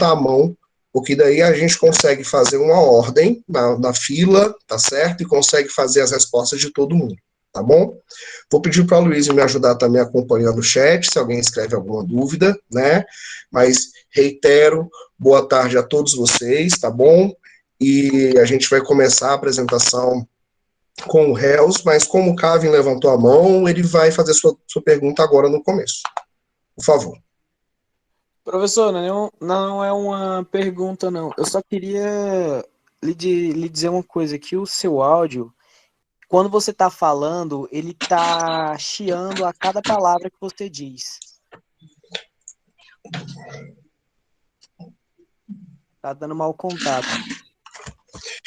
a mão, porque daí a gente consegue fazer uma ordem na fila, tá certo? E consegue fazer as respostas de todo mundo, tá bom? Vou pedir para a Luísa me ajudar também acompanhando o chat, se alguém escreve alguma dúvida, né? Mas reitero, boa tarde a todos vocês, tá bom? E a gente vai começar a apresentação com o Hells, mas como o Kevin levantou a mão, ele vai fazer sua pergunta agora no começo. Por favor. Professor, não é uma pergunta, não. Eu só queria lhe dizer uma coisa, que o seu áudio, quando você está falando, ele está chiando a cada palavra que você diz. Tá dando mau contato.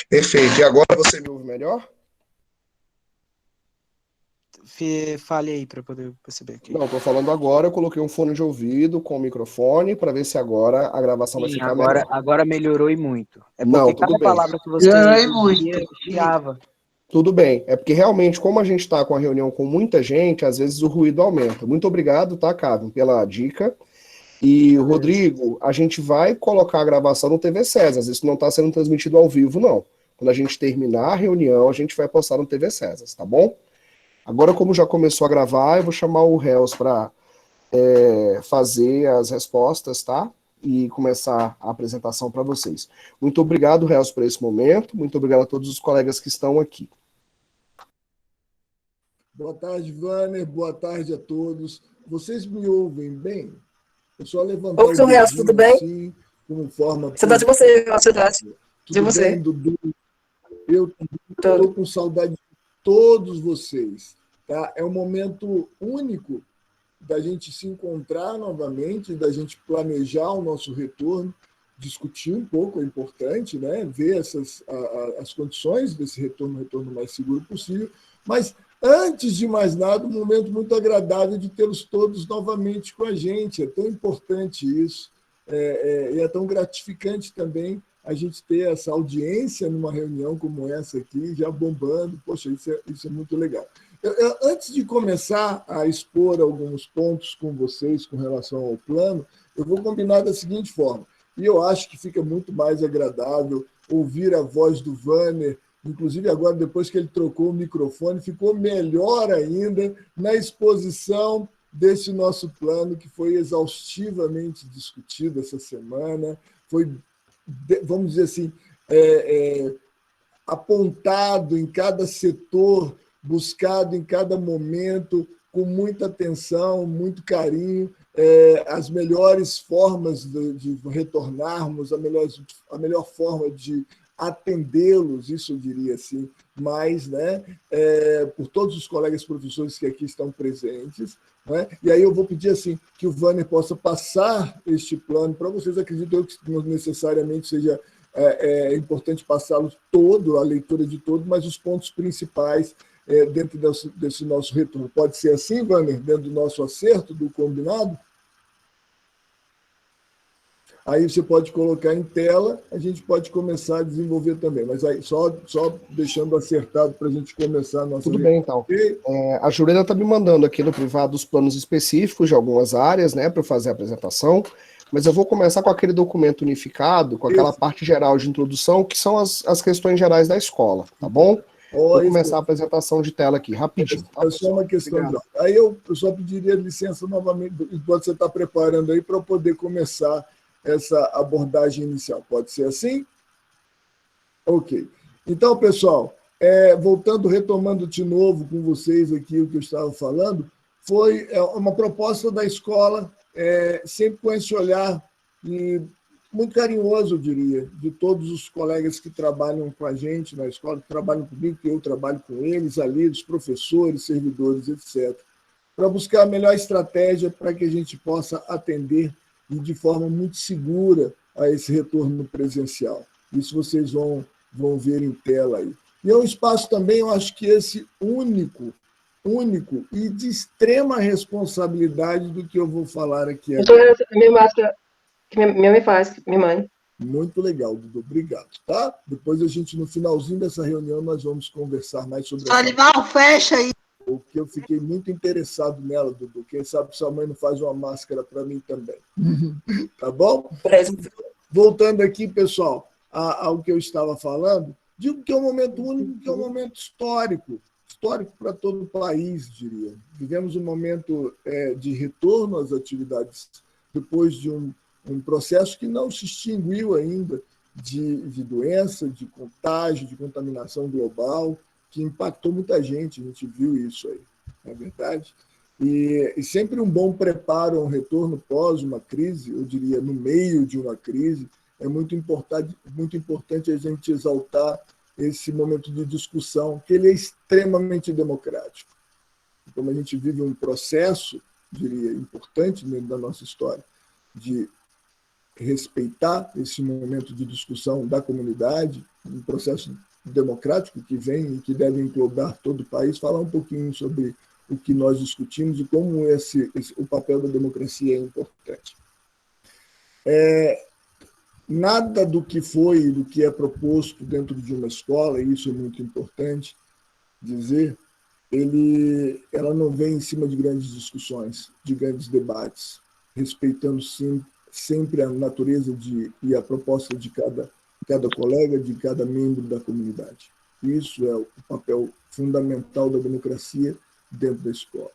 Perfeito. E agora você me ouve melhor? Fale aí para poder perceber aqui. Não, estou falando agora, eu coloquei um fone de ouvido com o microfone para ver se agora a gravação vai ficar melhor. Agora melhorou e muito. É porque Não, cada tudo bem. palavra que você dizia chiava. Tudo bem, é porque realmente, como a gente está com a reunião com muita gente, às vezes o ruído aumenta. Muito obrigado, tá, Kevin, pela dica. E, Rodrigo, a gente vai colocar a gravação no TV César, isso não está sendo transmitido ao vivo, não. Quando a gente terminar a reunião, a gente vai postar no TV César, tá bom? Agora, como já começou a gravar, eu vou chamar o Hells para fazer as respostas, tá? E começar a apresentação para vocês. Muito obrigado, Hells, por esse momento. Muito obrigado a todos os colegas que estão aqui. Boa tarde, Vanner. Boa tarde a todos. Vocês me ouvem bem? Eu só levantar o dedinho, Hells, tudo bem? Assim, como forma... Saudade de você, saudade de você. Bem, Dudu? Eu estou com saudade de todos vocês. Tá? É um momento único da gente se encontrar novamente, da gente planejar o nosso retorno, discutir um pouco, é importante, né? Ver as condições desse retorno mais seguro possível, mas, antes de mais nada, um momento muito agradável de tê-los todos novamente com a gente. É tão importante isso, e é tão gratificante também a gente ter essa audiência numa reunião como essa aqui, já bombando. Poxa, isso é muito legal. Antes de começar a expor alguns pontos com vocês com relação ao plano, eu vou combinar da seguinte forma, e eu acho que fica muito mais agradável ouvir a voz do Vanner, inclusive agora, depois que ele trocou o microfone, ficou melhor ainda na exposição desse nosso plano, que foi exaustivamente discutido essa semana, foi, vamos dizer assim, apontado em cada setor, buscado em cada momento, com muita atenção, muito carinho, as melhores formas de retornarmos, a melhor forma de atendê-los, isso eu diria assim, mas, né, por todos os colegas professores que aqui estão presentes, né? E aí eu vou pedir assim, que o Vanner possa passar este plano para vocês. Acredito eu que não necessariamente seja importante passá-lo todo, a leitura de todo, mas os pontos principais dentro desse nosso retorno. Pode ser assim, Vanner, dentro do nosso acerto, do combinado? Aí você pode colocar em tela, a gente pode começar a desenvolver também, mas aí só deixando acertado para a gente começar a nossa... Tudo bem, então. A Jurema está me mandando aqui no privado os planos específicos de algumas áreas, né, para eu fazer a apresentação, mas eu vou começar com aquele documento unificado, com aquela parte geral de introdução, que são as questões gerais da escola, tá bom? Vou começar a apresentação de tela aqui, rapidinho. Tá? É só uma questão. Aí eu só pediria licença novamente, enquanto você está preparando aí, para poder começar essa abordagem inicial. Pode ser assim? Ok. Então, pessoal, retomando de novo com vocês aqui o que eu estava falando, foi uma proposta da escola, sempre com esse olhar muito carinhoso, eu diria, de todos os colegas que trabalham com a gente na escola, que trabalham comigo, que eu trabalho com eles, ali, os professores, servidores, etc., para buscar a melhor estratégia para que a gente possa atender e de forma muito segura a esse retorno presencial. Isso vocês vão ver em tela aí. E é um espaço também, eu acho que esse único e de extrema responsabilidade do que eu vou falar aqui agora. Minha máscara, que minha mãe faz, minha mãe. Muito legal, Dudu. Obrigado, tá? Depois a gente, no finalzinho dessa reunião, nós vamos conversar mais sobre... Animal, fecha aí! Porque eu fiquei muito interessado nela, Dudu. Quem sabe sua mãe não faz uma máscara para mim também. Tá bom? voltando aqui, pessoal, ao que eu estava falando, digo que é um momento único, que é um momento histórico para todo o país, diria. Vivemos um momento de retorno às atividades depois de um processo que não se extinguiu ainda de doença, de contágio, de contaminação global, que impactou muita gente, a gente viu isso aí, não é verdade? E sempre um bom preparo a um retorno pós uma crise, eu diria, no meio de uma crise, é muito importante a gente exaltar esse momento de discussão, que ele é extremamente democrático. Como a gente vive um processo, diria, importante dentro da nossa história, de respeitar esse momento de discussão da comunidade, um processo democrático que vem e que deve englobar todo o país, falar um pouquinho sobre o que nós discutimos e como o papel da democracia é importante. Nada do que foi, do que é proposto dentro de uma escola, e isso é muito importante dizer, ela não vem em cima de grandes discussões, de grandes debates, respeitando sempre a natureza e a proposta de cada colega, de cada membro da comunidade. Isso é o papel fundamental da democracia dentro da escola.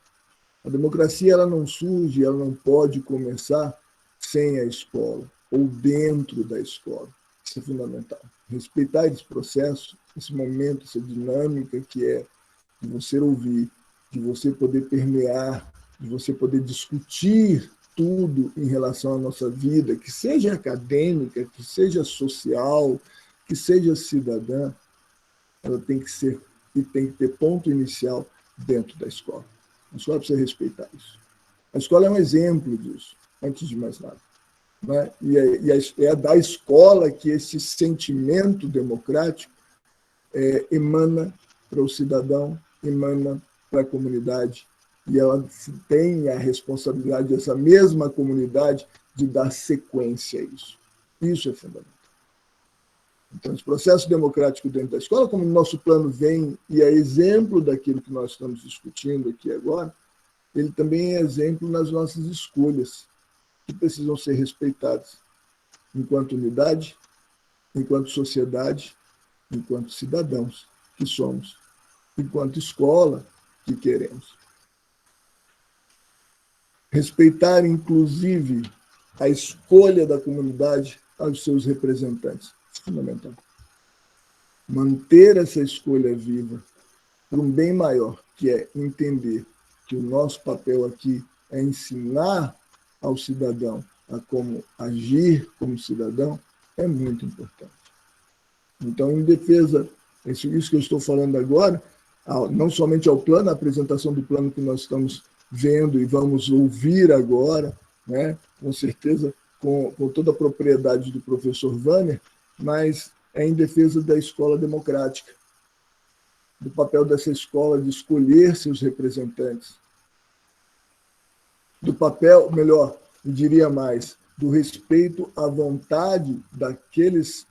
A democracia ela não surge, ela não pode começar sem a escola ou dentro da escola. Isso é fundamental. Respeitar esse processo, esse momento, essa dinâmica que é de você ouvir, de você poder permear, de você poder discutir tudo em relação à nossa vida, que seja acadêmica, que seja social, que seja cidadã, ela tem que ser e tem que ter ponto inicial dentro da escola. A escola precisa respeitar isso. A escola é um exemplo disso, antes de mais nada. Né? E é da escola que esse sentimento democrático emana para o cidadão, emana para a comunidade, e ela tem a responsabilidade dessa mesma comunidade de dar sequência a isso. Isso é fundamental. Então, esse processo democrático dentro da escola, como o nosso plano vem e é exemplo daquilo que nós estamos discutindo aqui agora, ele também é exemplo nas nossas escolhas, que precisam ser respeitadas enquanto unidade, enquanto sociedade, enquanto cidadãos que somos, enquanto escola que queremos. Respeitar, inclusive, a escolha da comunidade aos seus representantes. Isso é fundamental. Manter essa escolha viva por um bem maior, que é entender que o nosso papel aqui é ensinar ao cidadão a como agir como cidadão, é muito importante. Então, em defesa, isso que eu estou falando agora, não somente ao plano, a apresentação do plano que nós estamos vendo e vamos ouvir agora, né, com certeza, com toda a propriedade do professor Wanner, mas é em defesa da escola democrática, do papel dessa escola de escolher seus representantes, do papel, melhor, eu diria mais, do respeito à vontade daqueles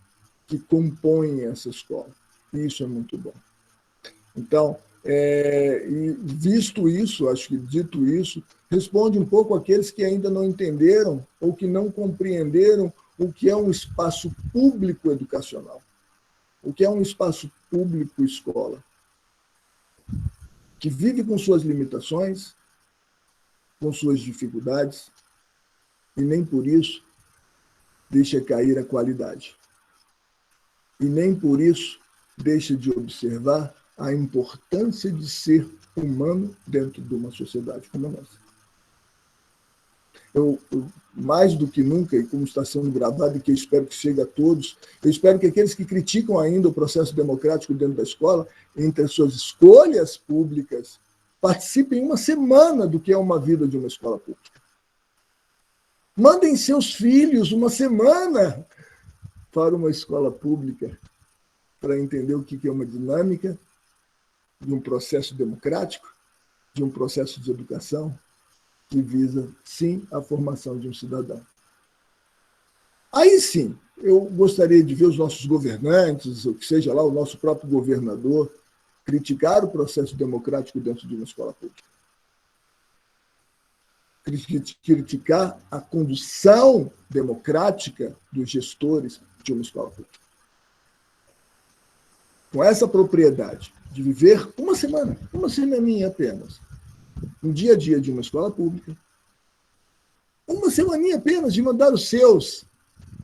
que compõem essa escola. Isso é muito bom. Então, visto isso, acho que dito isso, responde um pouco àqueles que ainda não entenderam ou que não compreenderam o que é um espaço público educacional, o que é um espaço público escola, que vive com suas limitações, com suas dificuldades, e nem por isso deixa cair a qualidade. E nem por isso deixa de observar a importância de ser humano dentro de uma sociedade como a nossa. Eu, mais do que nunca, e como está sendo gravado, e que eu espero que chegue a todos, eu espero que aqueles que criticam ainda o processo democrático dentro da escola, entre as suas escolhas públicas, participem uma semana do que é uma vida de uma escola pública. Mandem seus filhos uma semana para uma escola pública para entender o que é uma dinâmica de um processo democrático, de um processo de educação que visa, sim, a formação de um cidadão. Aí sim, eu gostaria de ver os nossos governantes, ou que seja lá o nosso próprio governador, criticar o processo democrático dentro de uma escola pública. criticar a condução democrática dos gestores de uma escola pública. Com essa propriedade de viver uma semaninha apenas, no dia a dia de uma escola pública, uma semaninha apenas de mandar os seus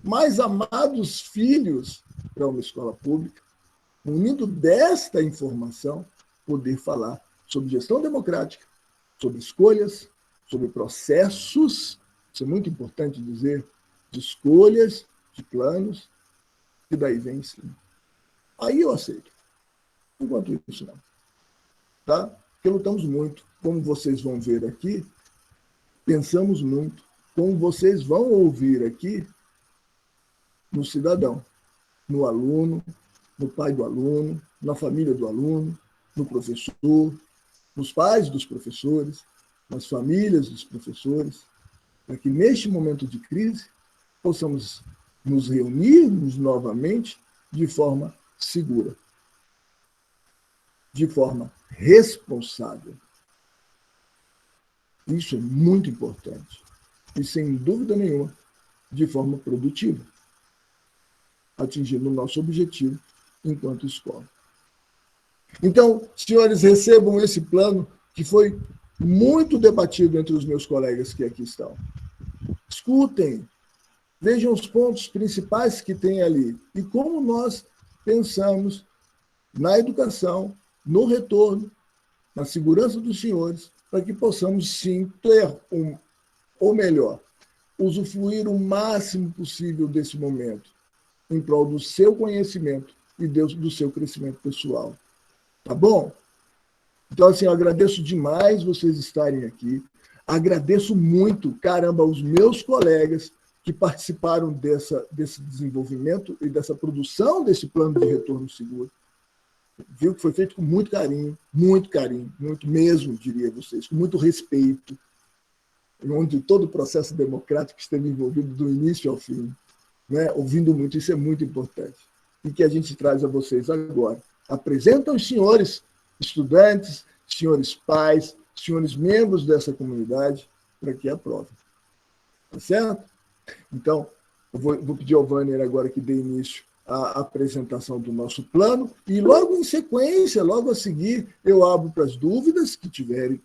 mais amados filhos para uma escola pública, unindo desta informação, poder falar sobre gestão democrática, sobre escolhas, sobre processos, isso é muito importante dizer, de escolhas, de planos, e daí vem ensino. Aí eu aceito. Enquanto isso, não. Tá? Porque lutamos muito. Como vocês vão ver aqui, pensamos muito. Como vocês vão ouvir aqui, no cidadão, no aluno, no pai do aluno, na família do aluno, no professor, nos pais dos professores, nas famílias dos professores, para que neste momento de crise possamos nos reunirmos novamente de forma segura, de forma responsável. Isso é muito importante. E, sem dúvida nenhuma, de forma produtiva, atingindo o nosso objetivo enquanto escola. Então, senhores, recebam esse plano que foi muito debatido entre os meus colegas que aqui estão. Escutem, vejam os pontos principais que tem ali e como nós pensamos na educação, no retorno, na segurança dos senhores, para que possamos, sim, ter ou melhor, usufruir o máximo possível desse momento, em prol do seu conhecimento e do seu crescimento pessoal. Tá bom? Então, assim, eu agradeço demais vocês estarem aqui. Agradeço muito, caramba, aos meus colegas que participaram desse desenvolvimento e dessa produção desse plano de retorno seguro. Viu que foi feito com muito carinho, muito mesmo, diria vocês, com muito respeito, onde todo o processo democrático esteve envolvido do início ao fim, né? Ouvindo muito, isso é muito importante. E que a gente traz a vocês agora. Apresentam os senhores estudantes, senhores pais, senhores membros dessa comunidade, para que aprovem. Tá certo? Então, eu vou pedir ao Vâner agora que dê início à apresentação do nosso plano, e logo em sequência, logo a seguir, eu abro para as dúvidas que tiverem.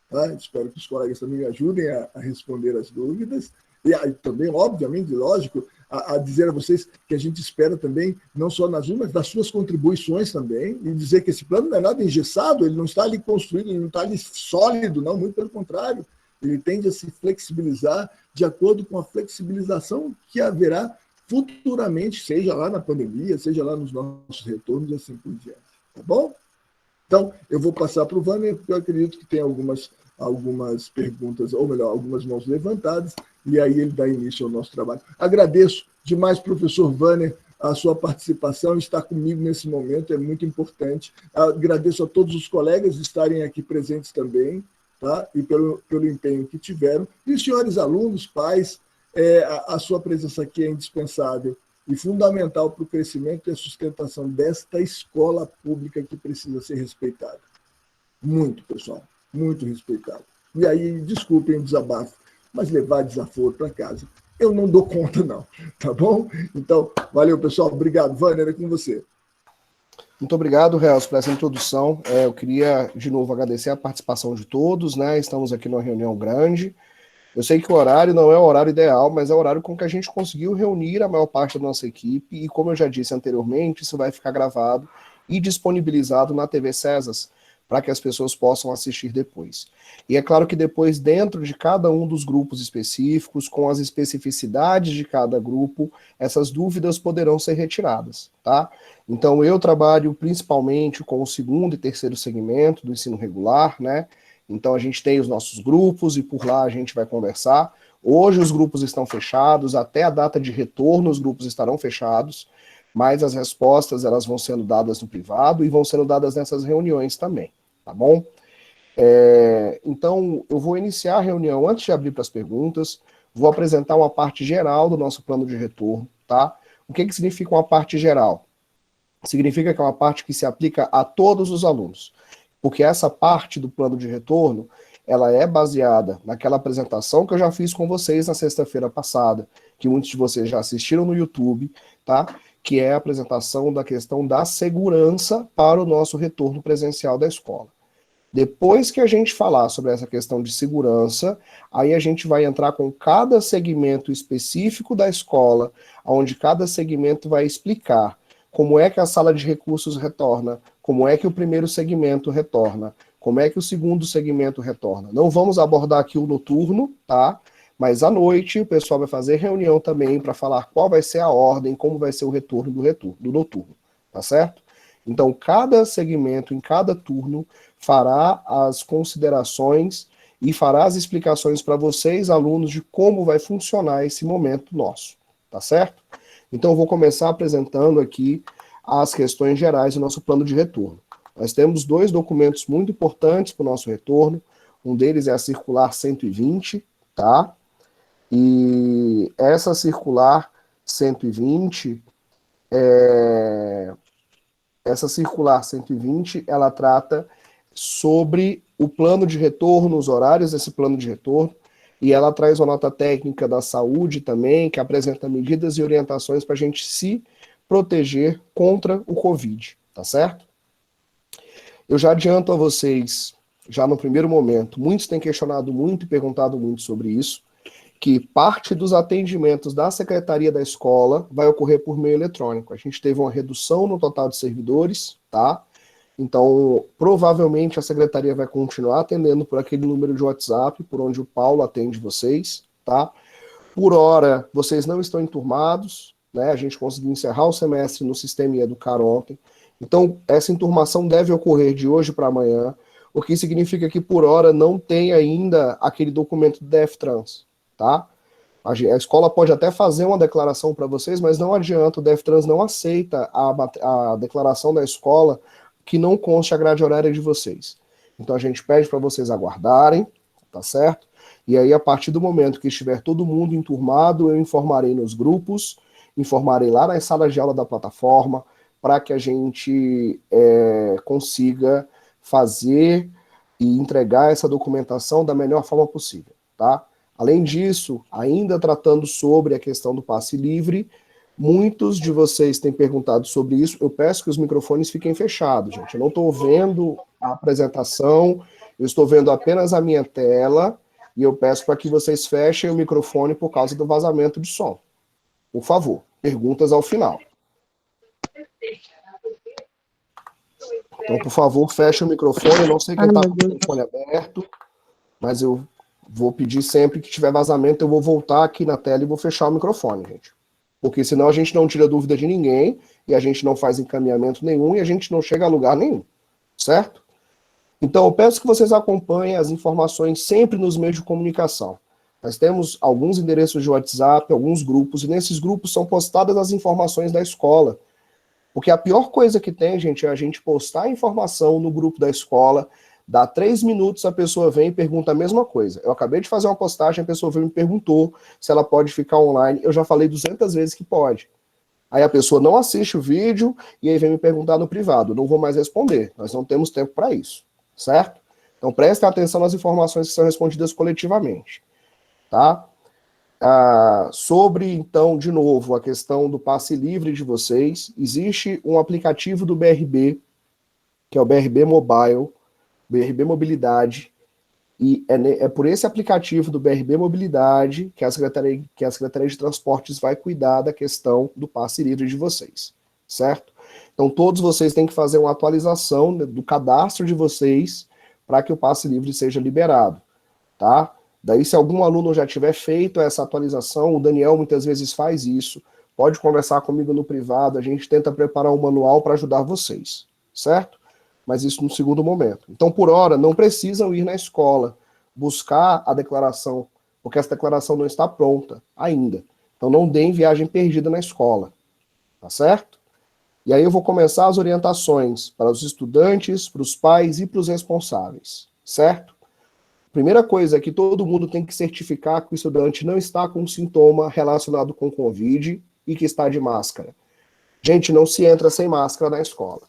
Tá? Espero que os colegas também me ajudem a responder as dúvidas, e também, obviamente, lógico, a dizer a vocês que a gente espera também, não só nas mas das suas contribuições também, e dizer que esse plano não é nada engessado, ele não está ali construído, ele não está ali sólido, não, muito pelo contrário. Ele tende a se flexibilizar de acordo com a flexibilização que haverá futuramente, seja lá na pandemia, seja lá nos nossos retornos e assim por diante. Tá bom? Então, eu vou passar para o Vâner, porque eu acredito que tem algumas perguntas, ou melhor, algumas mãos levantadas, e aí ele dá início ao nosso trabalho. Agradeço demais, professor Vâner, a sua participação, estar comigo nesse momento é muito importante. Agradeço a todos os colegas estarem aqui presentes também, tá? E pelo empenho que tiveram. E os senhores alunos, pais, a sua presença aqui é indispensável e fundamental para o crescimento e a sustentação desta escola pública que precisa ser respeitada. Muito, pessoal, muito respeitada. E aí, desculpem o desabafo, mas levar desaforo para casa, eu não dou conta, não. Tá bom? Então, valeu, pessoal. Obrigado. Vâner, é com você. Muito obrigado, Reels, por essa introdução. Eu queria, de novo, agradecer a participação de todos, né? Estamos aqui numa reunião grande. Eu sei que o horário não é o horário ideal, mas é o horário com que a gente conseguiu reunir a maior parte da nossa equipe, e como eu já disse anteriormente, isso vai ficar gravado e disponibilizado na TV Cesas, para que as pessoas possam assistir depois. E é claro que depois, dentro de cada um dos grupos específicos, com as especificidades de cada grupo, essas dúvidas poderão ser retiradas, tá? Então, eu trabalho principalmente com o segundo e terceiro segmento do ensino regular, né? Então, a gente tem os nossos grupos e por lá a gente vai conversar. Hoje os grupos estão fechados, até a data de retorno os grupos estarão fechados, mas as respostas elas vão sendo dadas no privado e vão sendo dadas nessas reuniões também. Tá bom? Então, eu vou iniciar a reunião antes de abrir para as perguntas, vou apresentar uma parte geral do nosso plano de retorno, tá? O que significa uma parte geral? Significa que é uma parte que se aplica a todos os alunos, porque essa parte do plano de retorno, ela é baseada naquela apresentação que eu já fiz com vocês na sexta-feira passada, que muitos de vocês já assistiram no YouTube, tá? Que é a apresentação da questão da segurança para o nosso retorno presencial da escola. Depois que a gente falar sobre essa questão de segurança, aí a gente vai entrar com cada segmento específico da escola, onde cada segmento vai explicar como é que a sala de recursos retorna, como é que o primeiro segmento retorna, como é que o segundo segmento retorna. Não vamos abordar aqui o noturno, tá? Mas à noite o pessoal vai fazer reunião também para falar qual vai ser a ordem, como vai ser o retorno do noturno, tá certo? Então, cada segmento, em cada turno, fará as considerações e fará as explicações para vocês, alunos, de como vai funcionar esse momento nosso, tá certo? Então, eu vou começar apresentando aqui as questões gerais do nosso plano de retorno. Nós temos 2 documentos muito importantes para o nosso retorno. Um deles é a Circular 120, tá? E essa Circular 120, ela trata sobre o plano de retorno, os horários desse plano de retorno, e ela traz uma nota técnica da saúde também, que apresenta medidas e orientações para a gente se proteger contra o Covid, tá certo? Eu já adianto a vocês, já no primeiro momento, muitos têm questionado muito e perguntado muito sobre isso, que parte dos atendimentos da secretaria da escola vai ocorrer por meio eletrônico. A gente teve uma redução no total de servidores, tá? Então, provavelmente a secretaria vai continuar atendendo por aquele número de WhatsApp, por onde o Paulo atende vocês, tá? Por hora, vocês não estão enturmados, né? A gente conseguiu encerrar o semestre no sistema Educar ontem. Então, essa enturmação deve ocorrer de hoje para amanhã, o que significa que por hora não tem ainda aquele documento do DFTrans, tá? A escola pode até fazer uma declaração para vocês, mas não adianta, o DFTrans não aceita a declaração da escola que não conste a grade horária de vocês. Então a gente pede para vocês aguardarem, tá certo? E aí, a partir do momento que estiver todo mundo enturmado, eu informarei nos grupos, informarei lá nas salas de aula da plataforma, para que a gente consiga fazer e entregar essa documentação da melhor forma possível, tá? Além disso, ainda tratando sobre a questão do passe livre, muitos de vocês têm perguntado sobre isso. Eu peço que os microfones fiquem fechados, gente. Eu não estou vendo a apresentação, eu estou vendo apenas a minha tela, e eu peço para que vocês fechem o microfone por causa do vazamento de som. Por favor, perguntas ao final. Então, por favor, feche o microfone. Eu não sei quem está com o microfone aberto, mas eu vou pedir sempre que tiver vazamento, eu vou voltar aqui na tela e vou fechar o microfone, gente. Porque senão a gente não tira dúvida de ninguém, e a gente não faz encaminhamento nenhum, e a gente não chega a lugar nenhum, certo? Então, eu peço que vocês acompanhem as informações sempre nos meios de comunicação. Nós temos alguns endereços de WhatsApp, alguns grupos, e nesses grupos são postadas as informações da escola. Porque a pior coisa que tem, gente, é a gente postar a informação no grupo da escola, dá 3 minutos, a pessoa vem e pergunta a mesma coisa. Eu acabei de fazer uma postagem, a pessoa veio e me perguntou se ela pode ficar online. Eu já falei 200 vezes que pode. Aí a pessoa não assiste o vídeo e aí vem me perguntar no privado. Não vou mais responder, nós não temos tempo para isso, certo? Então prestem atenção nas informações que são respondidas coletivamente, tá? Sobre, então, de novo, a questão do passe livre de vocês, existe um aplicativo do BRB, que é o BRB Mobile, BRB Mobilidade, e é por esse aplicativo do BRB Mobilidade que a Secretaria de Transportes vai cuidar da questão do passe livre de vocês, certo? Então, todos vocês têm que fazer uma atualização do cadastro de vocês para que o passe livre seja liberado, tá? Daí, se algum aluno já tiver feito essa atualização, o Daniel muitas vezes faz isso, pode conversar comigo no privado, a gente tenta preparar um manual para ajudar vocês, certo? Mas isso no segundo momento. Então, por hora, não precisam ir na escola buscar a declaração, porque essa declaração não está pronta ainda. Então, não deem viagem perdida na escola, tá certo? E aí eu vou começar as orientações para os estudantes, para os pais e para os responsáveis, certo? Primeira coisa é que todo mundo tem que certificar que o estudante não está com sintoma relacionado com Covid e que está de máscara. Gente, não se entra sem máscara na escola.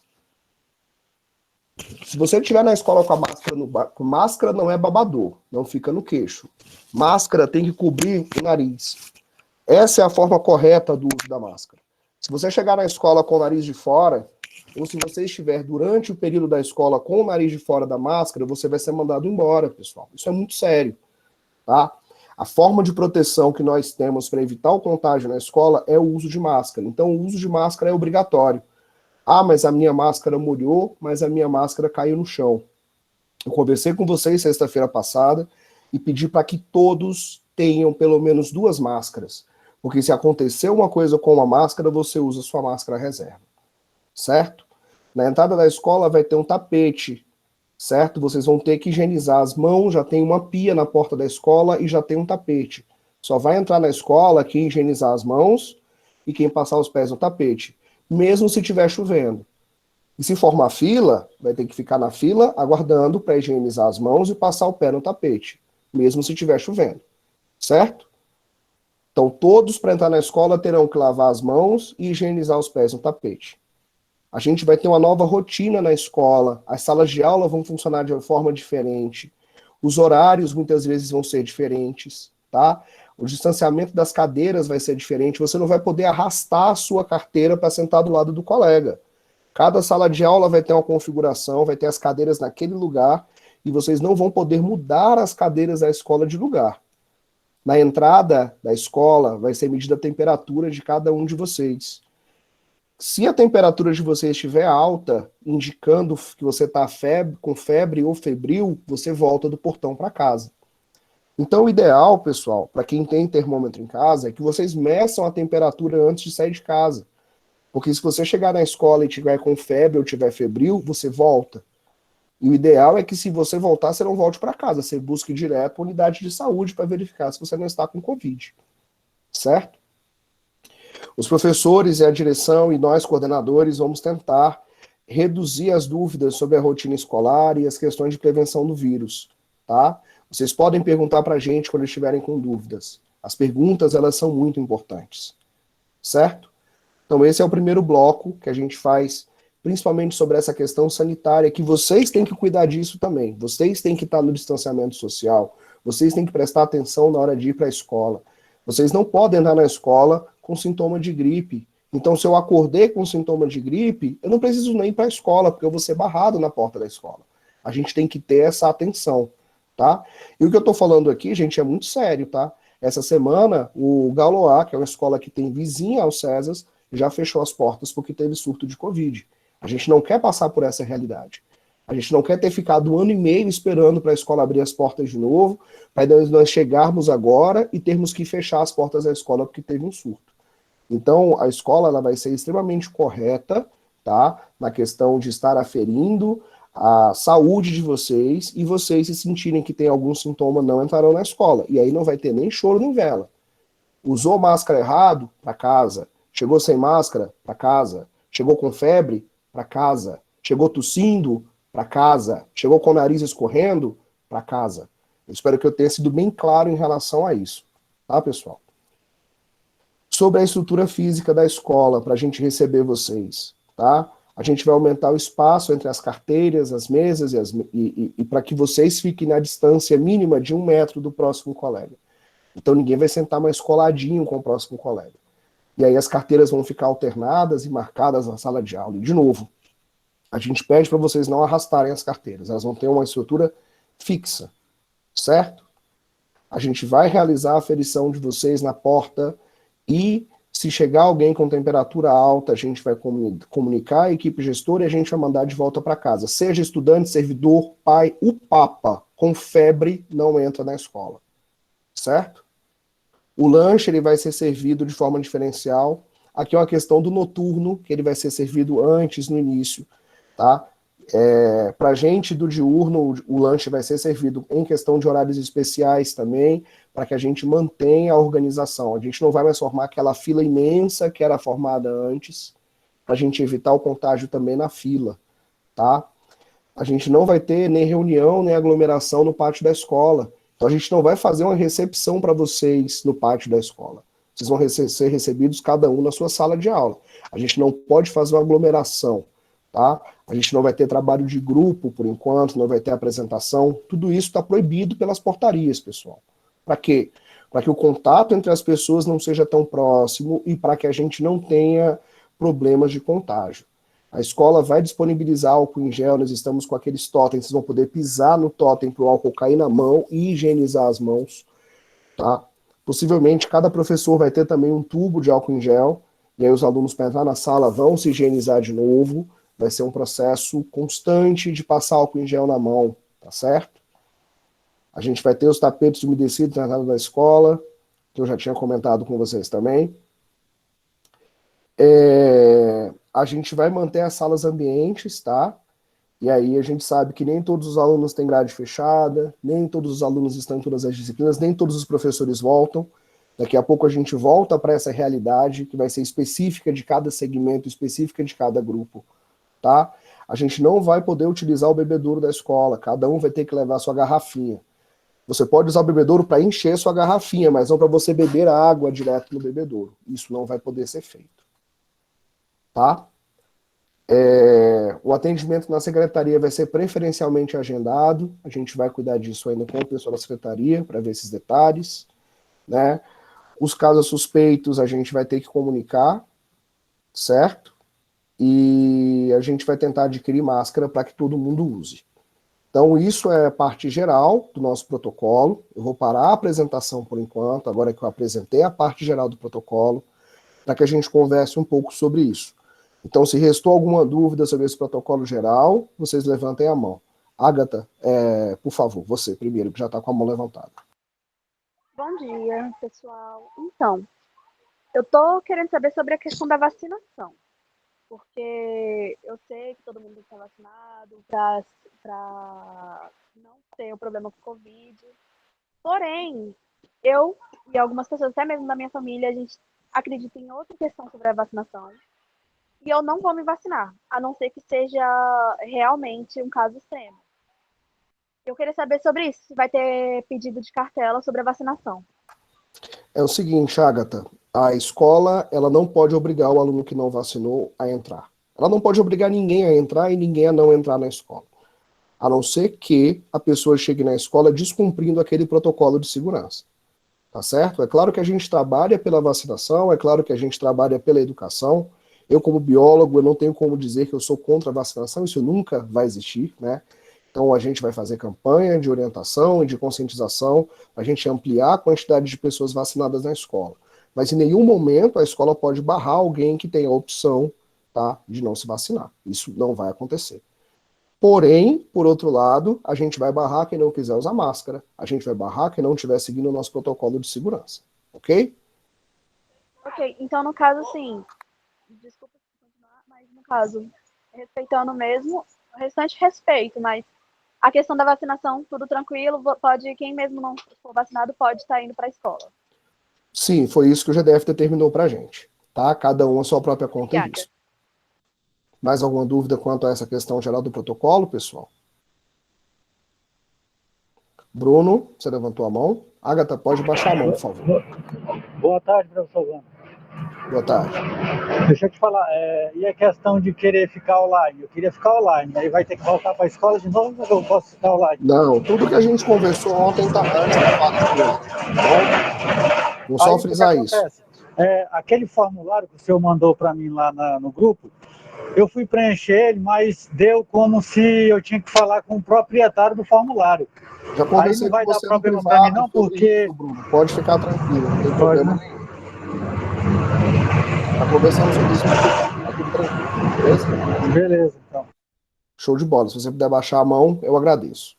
Se você estiver na escola com a máscara com máscara não é babador, não fica no queixo. Máscara tem que cobrir o nariz. Essa é a forma correta do uso da máscara. Se você chegar na escola com o nariz de fora, ou se você estiver durante o período da escola com o nariz de fora da máscara, você vai ser mandado embora, pessoal. Isso é muito sério, tá? A forma de proteção que nós temos para evitar o contágio na escola é o uso de máscara. Então, o uso de máscara é obrigatório. Ah, mas a minha máscara molhou, mas a minha máscara caiu no chão. Eu conversei com vocês sexta-feira passada e pedi para que todos tenham pelo menos 2 máscaras. Porque se acontecer uma coisa com uma máscara, você usa sua máscara reserva. Certo? Na entrada da escola vai ter um tapete, certo? Vocês vão ter que higienizar as mãos, já tem uma pia na porta da escola e já tem um tapete. Só vai entrar na escola quem higienizar as mãos e quem passar os pés no tapete, mesmo se estiver chovendo. E se formar fila, vai ter que ficar na fila aguardando para higienizar as mãos e passar o pé no tapete, mesmo se estiver chovendo. Certo? Então todos para entrar na escola terão que lavar as mãos e higienizar os pés no tapete. A gente vai ter uma nova rotina na escola, as salas de aula vão funcionar de uma forma diferente, os horários muitas vezes vão ser diferentes, tá? O distanciamento das cadeiras vai ser diferente, você não vai poder arrastar a sua carteira para sentar do lado do colega. Cada sala de aula vai ter uma configuração, vai ter as cadeiras naquele lugar, e vocês não vão poder mudar as cadeiras da escola de lugar. Na entrada da escola vai ser medida a temperatura de cada um de vocês. Se a temperatura de você estiver alta, indicando que você está com febre ou febril, você volta do portão para casa. Então o ideal, pessoal, para quem tem termômetro em casa, é que vocês meçam a temperatura antes de sair de casa. Porque se você chegar na escola e tiver com febre ou tiver febril, você volta. E o ideal é que se você voltar, você não volte para casa, você busque direto a unidade de saúde para verificar se você não está com Covid. Certo? Os professores e a direção e nós, coordenadores, vamos tentar reduzir as dúvidas sobre a rotina escolar e as questões de prevenção do vírus, tá? Vocês podem perguntar para a gente quando estiverem com dúvidas. As perguntas, elas são muito importantes, certo? Então esse é o primeiro bloco que a gente faz, principalmente sobre essa questão sanitária, que vocês têm que cuidar disso também. Vocês têm que estar no distanciamento social, vocês têm que prestar atenção na hora de ir para a escola. Vocês não podem andar na escola com sintoma de gripe. Então, se eu acordei com sintoma de gripe, eu não preciso nem ir para a escola, porque eu vou ser barrado na porta da escola. A gente tem que ter essa atenção, tá? E o que eu estou falando aqui, gente, é muito sério, tá? Essa semana, o Galoá, que é uma escola que tem vizinha ao César, já fechou as portas porque teve surto de Covid. A gente não quer passar por essa realidade. A gente não quer ter ficado 1 ano e meio esperando para a escola abrir as portas de novo, para nós chegarmos agora e termos que fechar as portas da escola porque teve um surto. Então, a escola ela vai ser extremamente correta, tá? Na questão de estar aferindo a saúde de vocês e vocês se sentirem que tem algum sintoma não entrarão na escola. E aí não vai ter nem choro nem vela. Usou máscara errado? Para casa. Chegou sem máscara? Para casa. Chegou com febre? Para casa. Chegou tossindo? Para casa. Chegou com o nariz escorrendo? Para casa. Eu espero que eu tenha sido bem claro em relação a isso. Tá, pessoal? Sobre a estrutura física da escola, para a gente receber vocês, tá? A gente vai aumentar o espaço entre as carteiras, as mesas e para que vocês fiquem na distância mínima de 1 metro do próximo colega. Então ninguém vai sentar mais coladinho com o próximo colega. E aí as carteiras vão ficar alternadas e marcadas na sala de aula. E de novo, a gente pede para vocês não arrastarem as carteiras, elas vão ter uma estrutura fixa, certo? A gente vai realizar a aferição de vocês na porta e se chegar alguém com temperatura alta, a gente vai comunicar a equipe gestora e a gente vai mandar de volta para casa. Seja estudante, servidor, pai, o papa com febre não entra na escola, certo? O lanche ele vai ser servido de forma diferencial. Aqui é uma questão do noturno, que ele vai ser servido antes, no início, tá? Para a gente do diurno, o lanche vai ser servido em questão de horários especiais também, para que a gente mantenha a organização. A gente não vai mais formar aquela fila imensa que era formada antes, para a gente evitar o contágio também na fila, tá? A gente não vai ter nem reunião, nem aglomeração no pátio da escola. Então a gente não vai fazer uma recepção para vocês no pátio da escola. Vocês vão ser recebidos cada um na sua sala de aula. A gente não pode fazer uma aglomeração, tá? A gente não vai ter trabalho de grupo, por enquanto, não vai ter apresentação. Tudo isso está proibido pelas portarias, pessoal. Para quê? Para que o contato entre as pessoas não seja tão próximo e para que a gente não tenha problemas de contágio. A escola vai disponibilizar álcool em gel, nós estamos com aqueles totens, vocês vão poder pisar no totem para o álcool cair na mão e higienizar as mãos, tá? Possivelmente cada professor vai ter também um tubo de álcool em gel, e aí os alunos para entrar na sala vão se higienizar de novo, vai ser um processo constante de passar álcool em gel na mão, tá certo? A gente vai ter os tapetes umedecidos na entrada da escola, que eu já tinha comentado com vocês também. A gente vai manter as salas ambientes, tá? E aí a gente sabe que nem todos os alunos têm grade fechada, nem todos os alunos estão em todas as disciplinas, nem todos os professores voltam. Daqui a pouco a gente volta para essa realidade que vai ser específica de cada segmento, específica de cada grupo, tá? A gente não vai poder utilizar o bebedouro da escola, cada um vai ter que levar a sua garrafinha. Você pode usar o bebedouro para encher sua garrafinha, mas não para você beber a água direto no bebedouro. Isso não vai poder ser feito, tá? O atendimento na secretaria vai ser preferencialmente agendado, a gente vai cuidar disso ainda com o pessoal da secretaria, para ver esses detalhes, né? Os casos suspeitos a gente vai ter que comunicar, certo? E a gente vai tentar adquirir máscara para que todo mundo use. Então isso é a parte geral do nosso protocolo, eu vou parar a apresentação por enquanto, agora que eu apresentei a parte geral do protocolo, para que a gente converse um pouco sobre isso. Então, se restou alguma dúvida sobre esse protocolo geral, vocês levantem a mão. Ágata, por favor, você primeiro, que já está com a mão levantada. Bom dia, pessoal. Então, eu estou querendo saber sobre a questão da vacinação, porque eu sei que todo mundo está vacinado para não ter o problema com o Covid. Porém, eu e algumas pessoas, até mesmo da minha família, a gente acredita em outra questão sobre a vacinação. E eu não vou me vacinar, a não ser que seja realmente um caso extremo. Eu queria saber sobre isso, se vai ter pedido de cartela sobre a vacinação. É o seguinte, Ágata, a escola ela não pode obrigar o aluno que não vacinou a entrar. Ela não pode obrigar ninguém a entrar e ninguém a não entrar na escola. A não ser que a pessoa chegue na escola descumprindo aquele protocolo de segurança. Tá certo? É claro que a gente trabalha pela vacinação, é claro que a gente trabalha pela educação. Eu, como biólogo, eu não tenho como dizer que eu sou contra a vacinação, isso nunca vai existir, né? Então a gente vai fazer campanha de orientação e de conscientização para a gente ampliar a quantidade de pessoas vacinadas na escola. Mas em nenhum momento a escola pode barrar alguém que tenha a opção, tá, de não se vacinar. Isso não vai acontecer. Porém, por outro lado, a gente vai barrar quem não quiser usar máscara, a gente vai barrar quem não estiver seguindo o nosso protocolo de segurança. Ok? Ok, então no caso, sim, desculpa continuar, mas no caso, respeitando mesmo, o restante respeito, mas a questão da vacinação, tudo tranquilo, pode, quem mesmo não for vacinado pode estar indo para a escola. Sim, foi isso que o GDF determinou pra gente, tá? Cada um a sua própria conta Obrigada. disso. Mais alguma dúvida quanto a essa questão geral do protocolo, pessoal? Bruno, você levantou a mão. Ágata, pode baixar a mão, por favor. Boa tarde, professor Zano. Boa tarde. Deixa eu te falar, e a questão de querer ficar online? Eu queria ficar online, aí vai ter que voltar para a escola de novo ou eu posso ficar online? Não, tudo que a gente conversou ontem tá antes da fala dele, tá bom? Vou só frisar isso. Aquele formulário que o senhor mandou para mim lá no grupo, eu fui preencher ele, mas deu como se eu tinha que falar com o proprietário do formulário. Já Aí não vai dar problema para mim não, porque... Isso, Bruno. Pode ficar tranquilo, não tem problema nenhum. Tá conversando sobre isso, tá tudo tranquilo, beleza? Beleza, então. Show de bola. Se você puder baixar a mão, eu agradeço.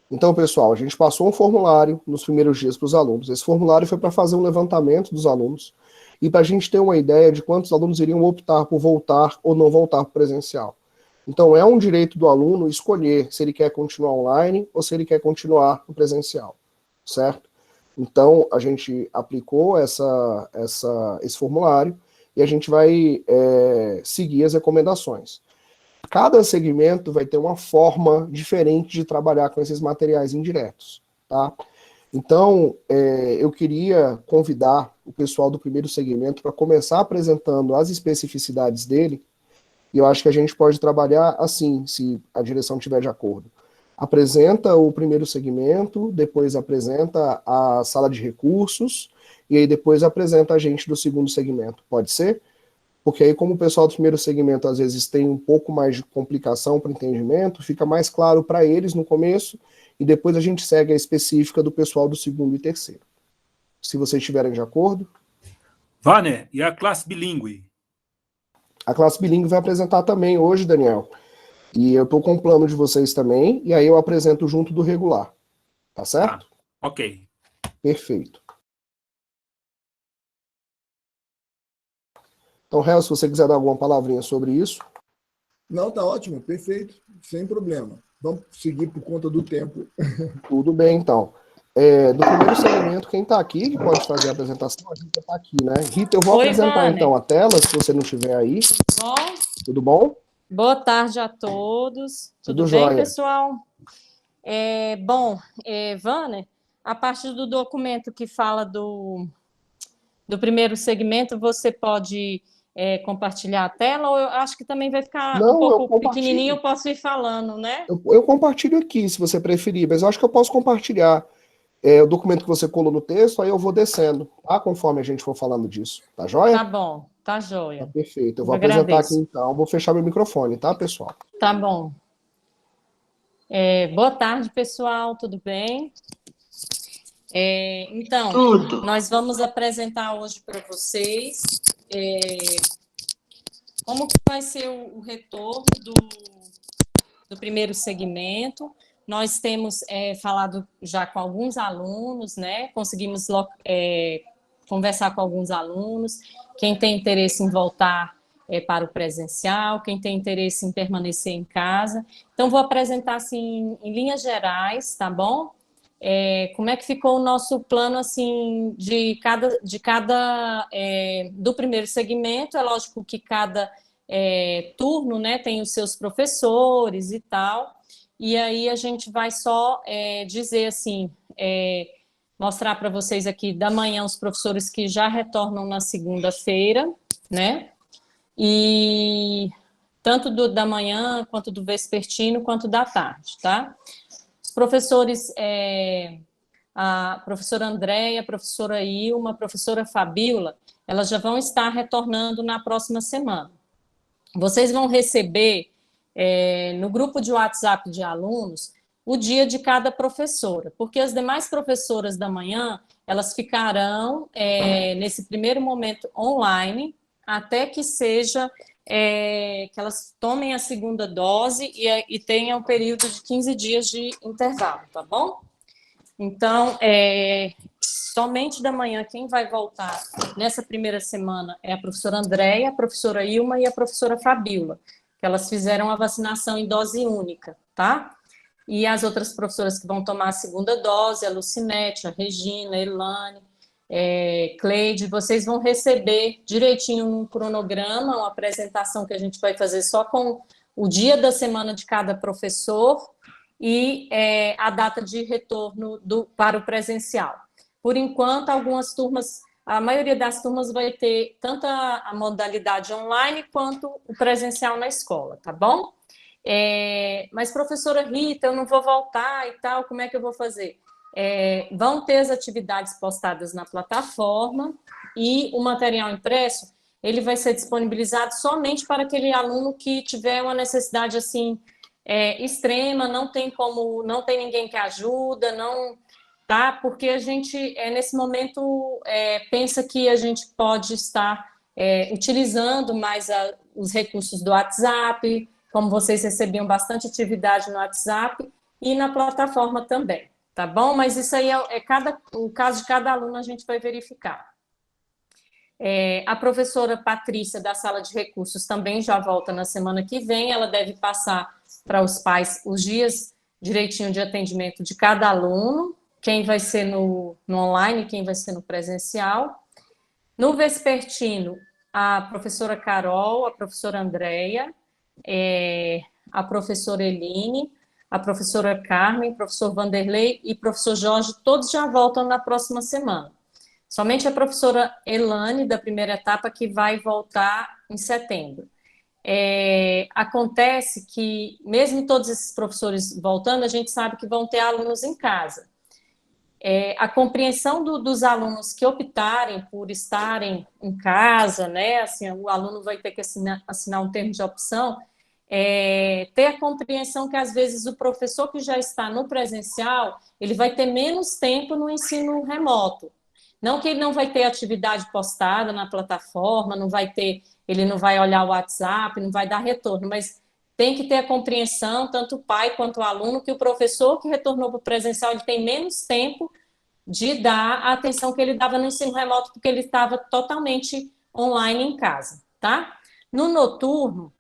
Então, pessoal, a gente passou um formulário nos primeiros dias para os alunos. Esse formulário foi para fazer um levantamento dos alunos e para a gente ter uma ideia de quantos alunos iriam optar por voltar ou não voltar para o presencial. Então, é um direito do aluno escolher se ele quer continuar online ou se ele quer continuar no presencial, certo? Então, a gente aplicou esse formulário e a gente vai seguir as recomendações. Cada segmento vai ter uma forma diferente de trabalhar com esses materiais indiretos, tá? Então, eu queria convidar o pessoal do primeiro segmento para começar apresentando as especificidades dele, E eu acho que a gente pode trabalhar assim, se a direção estiver de acordo. Apresenta o primeiro segmento, depois apresenta a sala de recursos, e aí depois apresenta a gente do segundo segmento. Pode ser? Porque aí, como o pessoal do primeiro segmento às vezes tem um pouco mais de complicação para entendimento, fica mais claro para eles no começo, e depois a gente segue a específica do pessoal do segundo e terceiro. Se vocês estiverem de acordo. Vânia, e a classe bilíngue? A classe bilíngue vai apresentar também hoje, Daniel. E eu estou com o plano de vocês também, e aí eu apresento junto do regular. Tá certo? Ok. Perfeito. Então, Hel, se você quiser dar alguma palavrinha sobre isso. Não, tá ótimo, perfeito, sem problema. Vamos seguir por conta do tempo. Tudo bem, então. Do primeiro segmento, quem está aqui, que pode fazer a apresentação, a Rita está aqui, né? Rita, eu vou apresentar Vânia. então a tela, se você não estiver aí. Bom, Tudo bom? boa tarde a todos. Tudo bem, jóia. pessoal? Vânia, a partir do documento que fala do primeiro segmento, você pode compartilhar a tela, ou eu acho que também vai ficar Não, um pouco eu pequenininho, eu posso ir falando, né? Eu compartilho aqui, se você preferir, mas eu acho que eu posso compartilhar o documento que você colou no texto, aí eu vou descendo, tá? Conforme a gente for falando disso. Tá joia? Tá bom, tá joia. Tá perfeito. Eu vou Eu apresentar agradeço. aqui então, vou fechar meu microfone, tá, pessoal? Tá bom. Boa tarde, pessoal, tudo bem? Então, Tudo. nós vamos apresentar hoje para vocês como que vai ser o retorno do primeiro segmento. Nós temos falado já com alguns alunos, né? Conseguimos conversar com alguns alunos, quem tem interesse em voltar para o presencial, quem tem interesse em permanecer em casa. Então, vou apresentar, assim, em linhas gerais, tá bom? Como é que ficou o nosso plano, assim, do primeiro segmento. É lógico que cada turno, né, tem os seus professores e tal, e aí a gente vai só dizer, assim, mostrar para vocês aqui da manhã os professores que já retornam na segunda-feira, né, e tanto da manhã, quanto do vespertino, quanto da tarde, tá? Os professores, a professora Andréia, a professora Ilma, a professora Fabíola, elas já vão estar retornando na próxima semana. Vocês vão receber no grupo de WhatsApp de alunos o dia de cada professora, porque as demais professoras da manhã, elas ficarão nesse primeiro momento online, até que seja que elas tomem a segunda dose e tenham um período de 15 dias de intervalo, tá bom? Então, somente da manhã, quem vai voltar nessa primeira semana é a professora Andréia, a professora Ilma e a professora Fabíola, que elas fizeram a vacinação em dose única, tá? E as outras professoras que vão tomar a segunda dose, a Lucinete, a Regina, a Elane, Cleide, vocês vão receber direitinho um cronograma, uma apresentação que a gente vai fazer só com o dia da semana de cada professor e a data de retorno para o presencial. Por enquanto, algumas turmas, a maioria das turmas vai ter tanto a modalidade online quanto o presencial na escola, tá bom? Mas, professora Rita, eu não vou voltar e tal, como é que eu vou fazer? Vão ter as atividades postadas na plataforma e o material impresso, ele vai ser disponibilizado somente para aquele aluno que tiver uma necessidade, assim, extrema, não tem ninguém que ajuda, não, tá? Porque a gente, nesse momento, pensa que a gente pode estar utilizando mais os recursos do WhatsApp, como vocês recebiam bastante atividade no WhatsApp, e na plataforma também, tá bom? Mas isso aí o caso de cada aluno a gente vai verificar. A professora Patrícia, da sala de recursos, também já volta na semana que vem, ela deve passar para os pais os dias direitinho de atendimento de cada aluno, quem vai ser no online, quem vai ser no presencial. No vespertino, a professora Carol, a professora Andréia, a professora Eline, a professora Carmen, professor Vanderlei e professor Jorge, todos já voltam na próxima semana. Somente a professora Elane, da primeira etapa, que vai voltar em setembro. acontece que, mesmo todos esses professores voltando, a gente sabe que vão ter alunos em casa. A compreensão dos alunos que optarem por estarem em casa, né? Assim, o aluno vai ter que assinar um termo de opção, ter a compreensão que, às vezes, o professor que já está no presencial, ele vai ter menos tempo no ensino remoto. Não que ele não vai ter atividade postada na plataforma, ele não vai olhar o WhatsApp, não vai dar retorno, mas tem que ter a compreensão, tanto o pai quanto o aluno, que o professor que retornou para o presencial, ele tem menos tempo de dar a atenção que ele dava no ensino remoto, porque ele estava totalmente online em casa, tá? No noturno,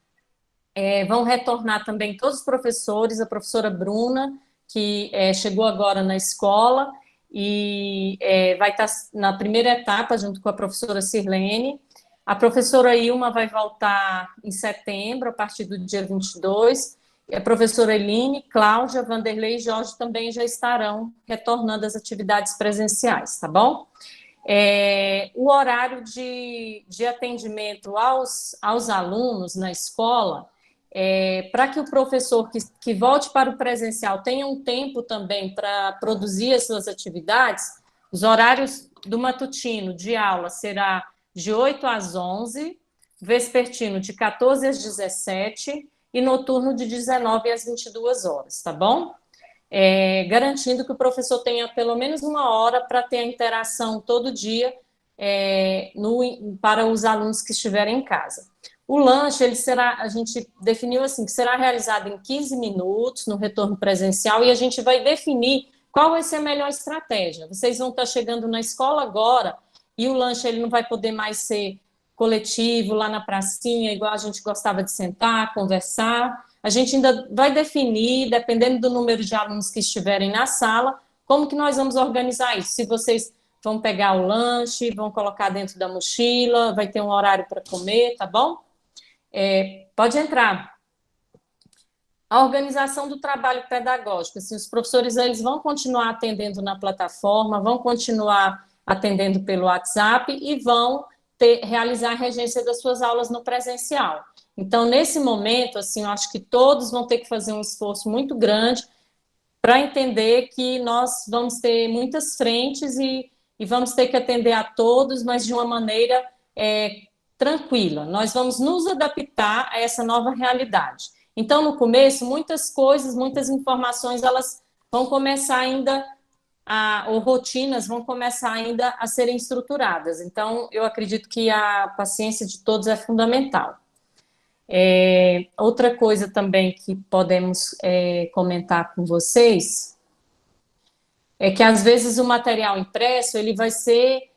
vão retornar também todos os professores, a professora Bruna, que chegou agora na escola, e vai estar na primeira etapa, junto com a professora Sirlene. A professora Ilma vai voltar em setembro, a partir do dia 22, e a professora Eline, Cláudia, Vanderlei e Jorge também já estarão retornando às atividades presenciais, tá bom? O horário de atendimento aos alunos na escola, para que o professor que volte para o presencial tenha um tempo também para produzir as suas atividades, os horários do matutino de aula será de 8 às 11, vespertino de 14 às 17 e noturno de 19 às 22 horas, tá bom? Garantindo que o professor tenha pelo menos uma hora para ter a interação todo dia para os alunos que estiverem em casa. O lanche, a gente definiu assim, que será realizado em 15 minutos no retorno presencial, e a gente vai definir qual vai ser a melhor estratégia. Vocês vão estar chegando na escola agora, e o lanche ele não vai poder mais ser coletivo, lá na pracinha, igual a gente gostava de sentar, conversar. A gente ainda vai definir, dependendo do número de alunos que estiverem na sala, como que nós vamos organizar isso. Se vocês vão pegar o lanche, vão colocar dentro da mochila, vai ter um horário para comer, tá bom? Pode entrar. A organização do trabalho pedagógico, assim, os professores eles vão continuar atendendo na plataforma, vão continuar atendendo pelo WhatsApp e vão realizar a regência das suas aulas no presencial. Então, nesse momento, assim, eu acho que todos vão ter que fazer um esforço muito grande para entender que nós vamos ter muitas frentes e vamos ter que atender a todos, mas de uma maneira tranquila. Nós vamos nos adaptar a essa nova realidade. Então, no começo, muitas coisas, muitas informações, elas vão começar ainda ou rotinas vão começar ainda a serem estruturadas. Então, eu acredito que a paciência de todos é fundamental. Outra coisa também que podemos comentar com vocês é que, às vezes, o material impresso ele vai ser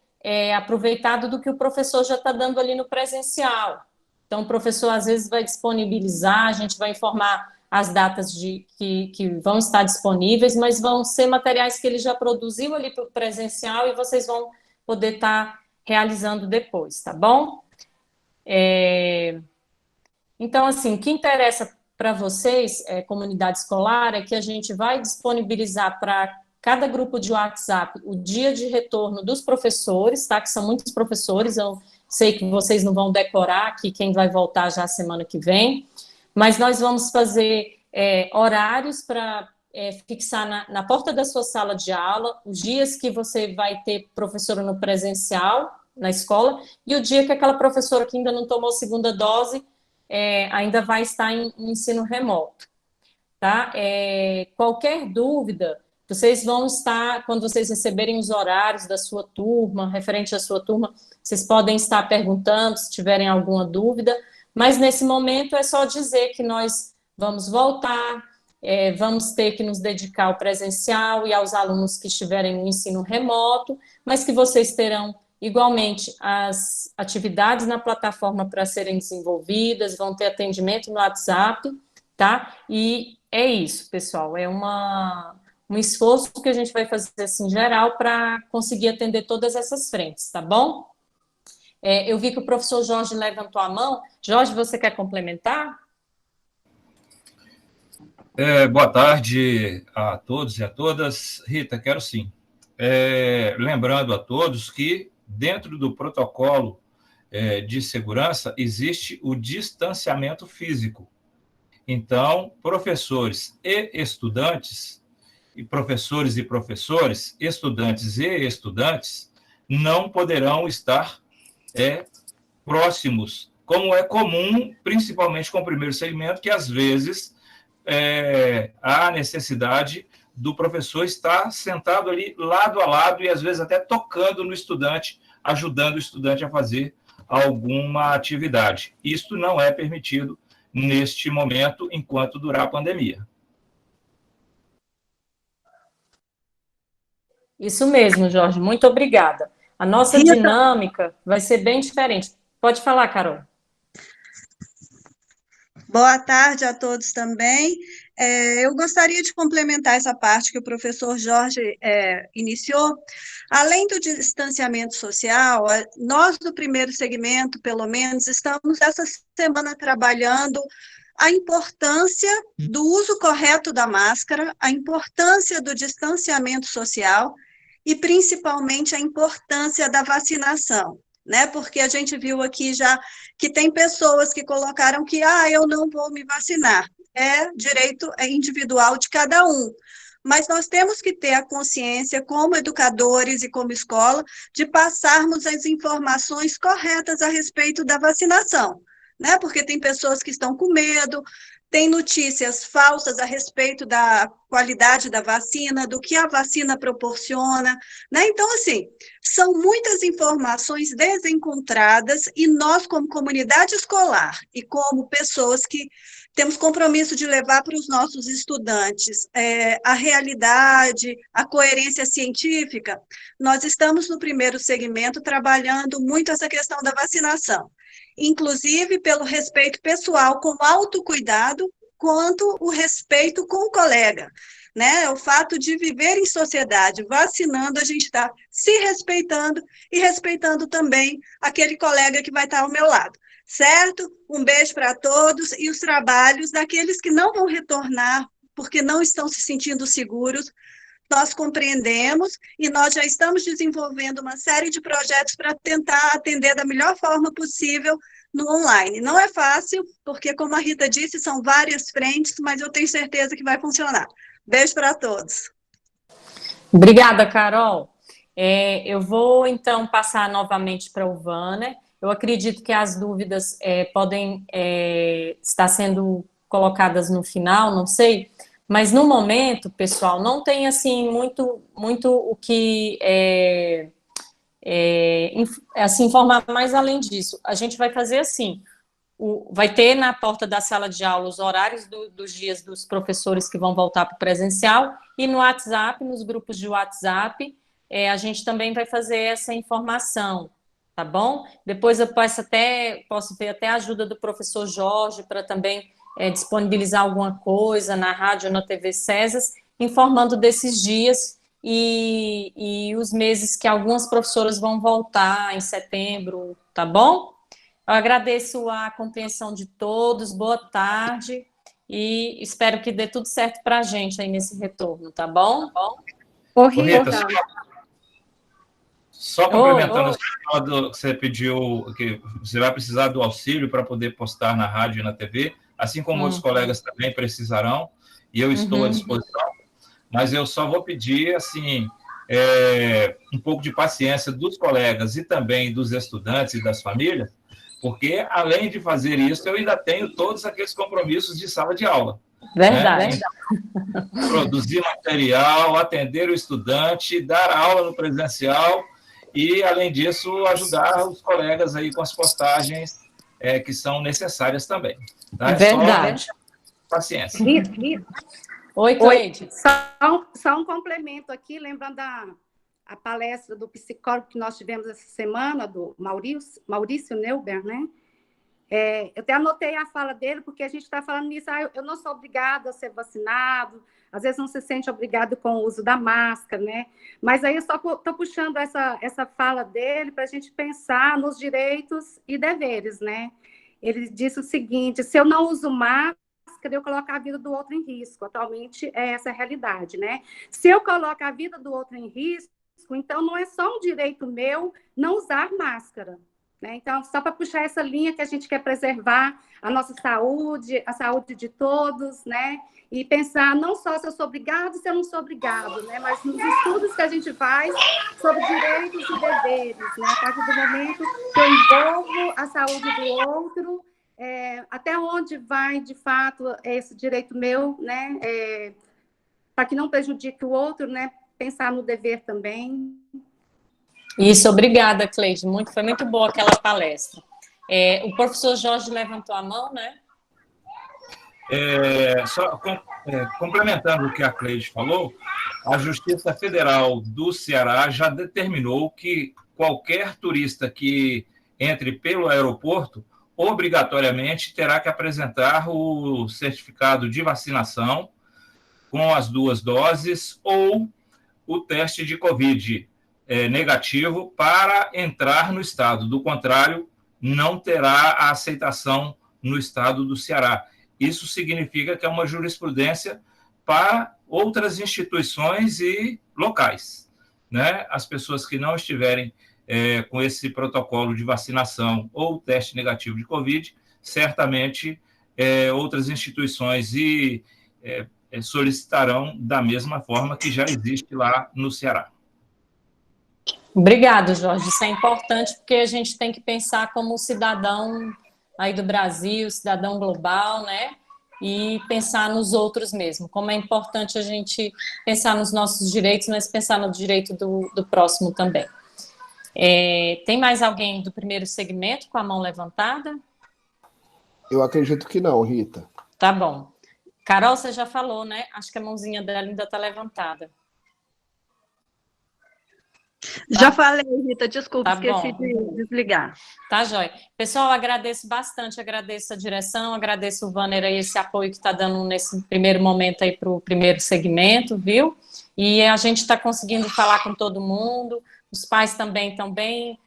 aproveitado do que o professor já está dando ali no presencial. Então, o professor, às vezes, vai disponibilizar, a gente vai informar as datas que vão estar disponíveis, mas vão ser materiais que ele já produziu ali para o presencial e vocês vão poder estar realizando depois, tá bom? Então, assim, o que interessa para vocês, comunidade escolar, é que a gente vai disponibilizar para cada grupo de WhatsApp o dia de retorno dos professores, tá? Que são muitos professores, eu sei que vocês não vão decorar aqui quem vai voltar já semana que vem, mas nós vamos fazer horários para fixar na porta da sua sala de aula os dias que você vai ter professora no presencial, na escola, e o dia que aquela professora que ainda não tomou segunda dose ainda vai estar em ensino remoto, tá? Qualquer dúvida, vocês vão estar, quando vocês receberem os horários da sua turma, referente à sua turma, vocês podem estar perguntando se tiverem alguma dúvida, mas nesse momento é só dizer que nós vamos voltar, vamos ter que nos dedicar ao presencial e aos alunos que estiverem no ensino remoto, mas que vocês terão igualmente as atividades na plataforma para serem desenvolvidas, vão ter atendimento no WhatsApp, tá? E é isso, pessoal, um esforço que a gente vai fazer assim, geral para conseguir atender todas essas frentes, tá bom? Eu vi que o professor Jorge levantou a mão. Jorge, você quer complementar? Boa tarde a todos e a todas. Rita, quero sim. Lembrando a todos que, dentro do protocolo de segurança, existe o distanciamento físico. Então, professores e estudantes, estudantes e estudantes, não poderão estar próximos, como é comum, principalmente com o primeiro segmento, que às vezes há necessidade do professor estar sentado ali lado a lado e às vezes até tocando no estudante, ajudando o estudante a fazer alguma atividade. Isto não é permitido neste momento, enquanto durar a pandemia. Isso mesmo, Jorge, muito obrigada. A nossa dinâmica vai ser bem diferente. Pode falar, Carol. Boa tarde a todos também. Eu gostaria de complementar essa parte que o professor Jorge iniciou. Além do distanciamento social, nós do primeiro segmento, pelo menos, estamos essa semana trabalhando a importância do uso correto da máscara, a importância do distanciamento social e, principalmente, a importância da vacinação, né? Porque a gente viu aqui já que tem pessoas que colocaram que, eu não vou me vacinar. Direito individual de cada um. Mas nós temos que ter a consciência, como educadores e como escola, de passarmos as informações corretas a respeito da vacinação, né? Porque tem pessoas que estão com medo, tem notícias falsas a respeito da qualidade da vacina, do que a vacina proporciona, né? Então, assim, são muitas informações desencontradas e nós, como comunidade escolar e como pessoas que temos compromisso de levar para os nossos estudantes a realidade, a coerência científica, nós estamos no primeiro segmento trabalhando muito essa questão da vacinação, inclusive pelo respeito pessoal com autocuidado, quanto o respeito com o colega, né? O fato de viver em sociedade, vacinando, a gente está se respeitando e respeitando também aquele colega que vai estar ao meu lado. Certo? Um beijo para todos e os trabalhos daqueles que não vão retornar porque não estão se sentindo seguros, nós compreendemos e nós já estamos desenvolvendo uma série de projetos para tentar atender da melhor forma possível no online. Não é fácil, porque, como a Rita disse, são várias frentes, mas eu tenho certeza que vai funcionar. Beijo para todos. Obrigada, Carol. Eu vou, então, passar novamente para o Vanner. Eu acredito que as dúvidas podem estar sendo colocadas no final, não sei, mas no momento, pessoal, não tem assim muito o que assim, informar mais além disso. A gente vai fazer assim, vai ter na porta da sala de aula os horários dos dias dos professores que vão voltar para o presencial e no WhatsApp, nos grupos de WhatsApp, a gente também vai fazer essa informação. Tá bom? Depois eu posso ver até a ajuda do professor Jorge para também disponibilizar alguma coisa na rádio ou na TV Césars, informando desses dias e os meses que algumas professoras vão voltar em setembro, tá bom? Eu agradeço a compreensão de todos, boa tarde e espero que dê tudo certo para a gente aí nesse retorno, tá bom? Ô, Rita, só complementando o que você pediu, que você vai precisar do auxílio para poder postar na rádio e na TV, assim como outros colegas também precisarão, e eu estou à disposição, mas eu só vou pedir, assim, um pouco de paciência dos colegas e também dos estudantes e das famílias, porque, além de fazer isso, eu ainda tenho todos aqueles compromissos de sala de aula. Verdade. Né? Produzir material, atender o estudante, dar aula no presencial, e, além disso, ajudar os colegas aí com as postagens que são necessárias também. Tá? Verdade. Só paciência. Oi, Cleide. Só um complemento aqui, lembrando a palestra do psicólogo que nós tivemos essa semana, do Maurício Neuber, né? Eu até anotei a fala dele, porque a gente está falando nisso, eu não sou obrigado a ser vacinado, às vezes não se sente obrigado com o uso da máscara, né? Mas aí eu só estou puxando essa fala dele para a gente pensar nos direitos e deveres, né? Ele disse o seguinte: se eu não uso máscara, eu coloco a vida do outro em risco. Atualmente, essa é a realidade, né? Se eu coloco a vida do outro em risco, então não é só um direito meu não usar máscara, né? Então, só para puxar essa linha que a gente quer preservar a nossa saúde, a saúde de todos, né? E pensar não só se eu sou obrigado, se eu não sou obrigado, né? Mas nos estudos que a gente faz sobre direitos e deveres, né? A partir do momento que eu envolvo a saúde do outro, até onde vai, de fato, esse direito meu, né? Para que não prejudique o outro, né? Pensar no dever também. Isso, obrigada, Cleide. Foi muito boa aquela palestra. O professor Jorge levantou a mão, né? Complementando o que a Cleide falou, a Justiça Federal do Ceará já determinou que qualquer turista que entre pelo aeroporto obrigatoriamente terá que apresentar o certificado de vacinação com as 2 doses ou o teste de Covid negativo para entrar no estado. Do contrário, não terá a aceitação no estado do Ceará. Isso significa que é uma jurisprudência para outras instituições e locais, né? As pessoas que não estiverem com esse protocolo de vacinação ou teste negativo de Covid, certamente outras instituições solicitarão da mesma forma que já existe lá no Ceará. Obrigado, Jorge. Isso é importante porque a gente tem que pensar como cidadão aí do Brasil, cidadão global, né? E pensar nos outros mesmo. Como é importante a gente pensar nos nossos direitos, mas pensar no direito do próximo também. Tem mais alguém do primeiro segmento com a mão levantada? Eu acredito que não, Rita. Tá bom. Carol, você já falou, né? Acho que a mãozinha dela ainda está levantada. Já falei, Rita, desculpa, Tá esqueci bom. de desligar. Tá, joia. Pessoal, agradeço bastante, agradeço a direção, agradeço o Vanner aí, esse apoio que está dando nesse primeiro momento aí para o primeiro segmento, viu? E a gente está conseguindo falar com todo mundo, os pais também estão bem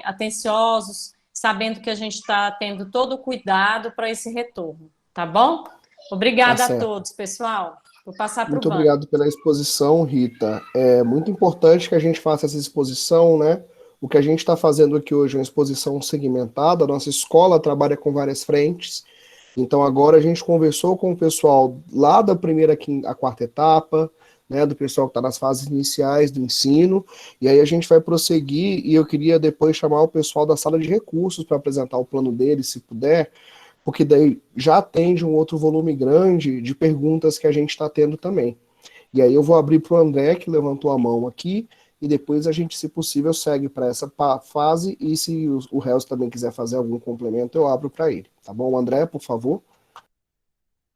atenciosos, sabendo que a gente está tendo todo o cuidado para esse retorno, tá bom? Obrigada a todos, pessoal. Vou passar para o Muito Vanner. obrigado pela exposição, Rita. É muito importante que a gente faça essa exposição, né? O que a gente está fazendo aqui hoje é uma exposição segmentada. A nossa escola trabalha com várias frentes. Então, agora a gente conversou com o pessoal lá da primeira à quarta etapa, né, do pessoal que está nas fases iniciais do ensino, e aí a gente vai prosseguir, e eu queria depois chamar o pessoal da sala de recursos para apresentar o plano deles, se puder, porque daí já atende um outro volume grande de perguntas que a gente está tendo também. E aí eu vou abrir para o André, que levantou a mão aqui, e depois a gente, se possível, segue para essa fase, e se o Helso também quiser fazer algum complemento, eu abro para ele. Tá bom, André, por favor?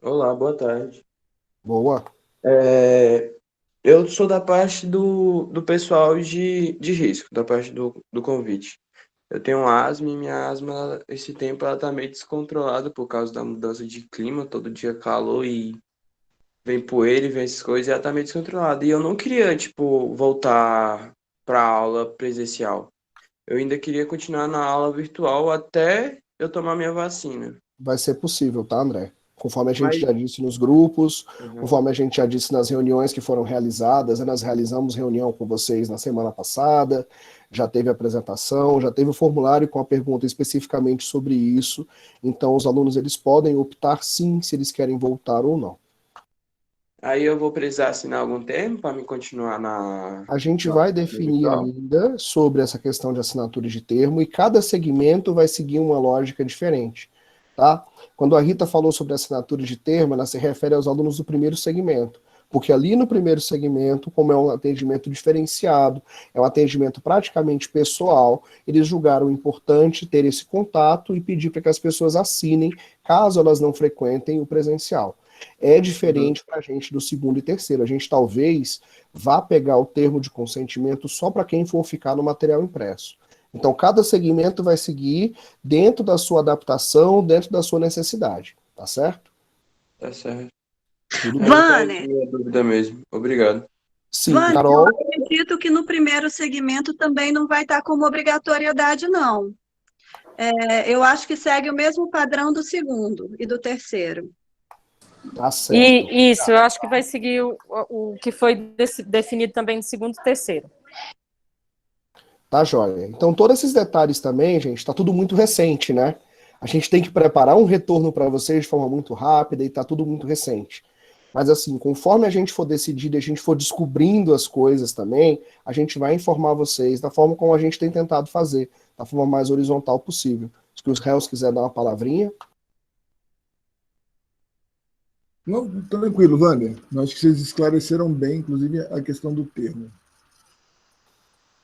Olá, boa tarde. Boa. Eu sou da parte do pessoal de risco, da parte do Covid. Eu tenho asma e minha asma, esse tempo, ela tá meio descontrolada por causa da mudança de clima, todo dia calor e vem poeira e vem essas coisas, e ela tá meio descontrolada. E eu não queria, voltar pra aula presencial. Eu ainda queria continuar na aula virtual até eu tomar minha vacina. Vai ser possível, tá, André? Conforme a gente já disse nos grupos, conforme a gente já disse nas reuniões que foram realizadas, nós realizamos reunião com vocês na semana passada, já teve apresentação, já teve o formulário com a pergunta especificamente sobre isso, então os alunos eles podem optar sim se eles querem voltar ou não. Aí eu vou precisar assinar algum termo para me continuar na... A gente vai definir ainda sobre essa questão de assinatura de termo e cada segmento vai seguir uma lógica diferente, tá? Quando a Rita falou sobre assinatura de termo, ela se refere aos alunos do primeiro segmento, porque ali no primeiro segmento, como é um atendimento diferenciado, é um atendimento praticamente pessoal, eles julgaram importante ter esse contato e pedir para que as pessoas assinem, caso elas não frequentem o presencial. É diferente para a gente do segundo e terceiro. A gente talvez vá pegar o termo de consentimento só para quem for ficar no material impresso. Então, cada segmento vai seguir dentro da sua adaptação, dentro da sua necessidade. Tá certo? Tá certo. Vanner. Dúvida mesmo. Obrigado. Sim, Vanner, Carol. eu acredito que no primeiro segmento também não vai estar como obrigatoriedade, não. Eu acho que segue o mesmo padrão do segundo e do terceiro. Tá certo. E isso, eu acho que vai seguir o que foi definido também no segundo e terceiro. Tá, joia? Então, todos esses detalhes também, gente, tá tudo muito recente, né? A gente tem que preparar um retorno para vocês de forma muito rápida e tá tudo muito recente. Mas assim, conforme a gente for decidindo, a gente for descobrindo as coisas também, a gente vai informar vocês da forma como a gente tem tentado fazer, da forma mais horizontal possível. Se os réus quiserem dar uma palavrinha. Não, tranquilo, Wander. Acho que vocês esclareceram bem, inclusive, a questão do termo.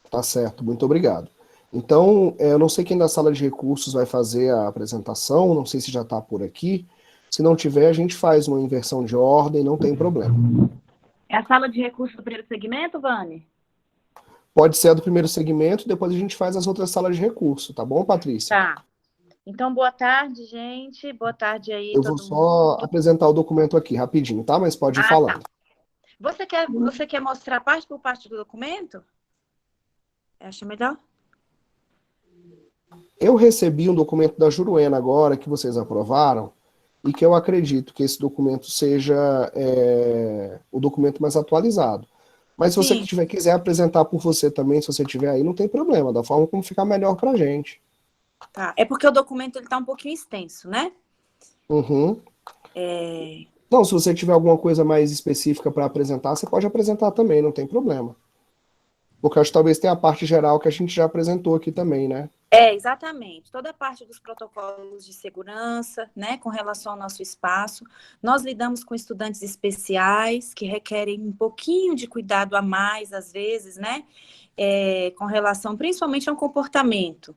Tá certo, muito obrigado. Então, eu não sei quem da sala de recursos vai fazer a apresentação, não sei se já está por aqui. Se não tiver, a gente faz uma inversão de ordem, não tem problema. É a sala de recursos do primeiro segmento, Vani? Pode ser a do primeiro segmento, depois a gente faz as outras salas de recurso, tá bom, Patrícia? Tá. Então, boa tarde, gente. Boa tarde aí, Eu vou todo só mundo. apresentar o documento aqui, rapidinho, tá? Mas pode ir falando. Tá. Você quer mostrar parte por parte do documento? Acha melhor? Eu recebi um documento da Juruena agora, que vocês aprovaram, e que eu acredito que esse documento seja o documento mais atualizado. Mas se você quiser apresentar por você também, se você tiver aí, não tem problema, da forma como ficar melhor pra gente. Tá. É porque o documento ele tá um pouquinho extenso, né? Uhum. Não, se você tiver alguma coisa mais específica para apresentar, você pode apresentar também, não tem problema. Porque acho que talvez tenha a parte geral que a gente já apresentou aqui também, né? Exatamente. Toda a parte dos protocolos de segurança, né, com relação ao nosso espaço. Nós lidamos com estudantes especiais que requerem um pouquinho de cuidado a mais, às vezes, né, com relação principalmente ao comportamento.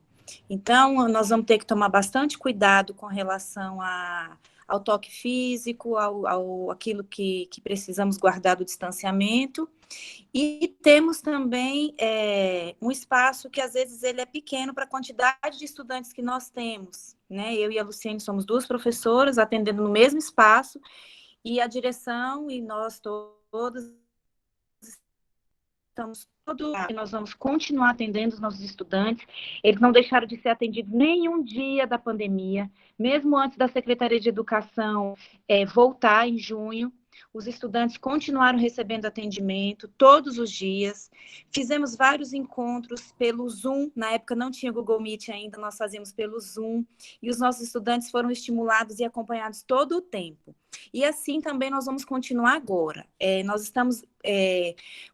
Então, nós vamos ter que tomar bastante cuidado com relação ao toque físico, aquilo que precisamos guardar do distanciamento. E temos também um espaço que, às vezes, ele é pequeno para a quantidade de estudantes que nós temos, né? Eu e a Luciene somos duas professoras atendendo no mesmo espaço, e a direção e nós todos nós vamos continuar atendendo os nossos estudantes. Eles não deixaram de ser atendidos nenhum dia da pandemia, mesmo antes da Secretaria de Educação voltar em junho. Os estudantes continuaram recebendo atendimento todos os dias. Fizemos vários encontros pelo Zoom. Na época não tinha Google Meet ainda, nós fazíamos pelo Zoom. E os nossos estudantes foram estimulados e acompanhados todo o tempo. E assim também nós vamos continuar agora. Nós estamos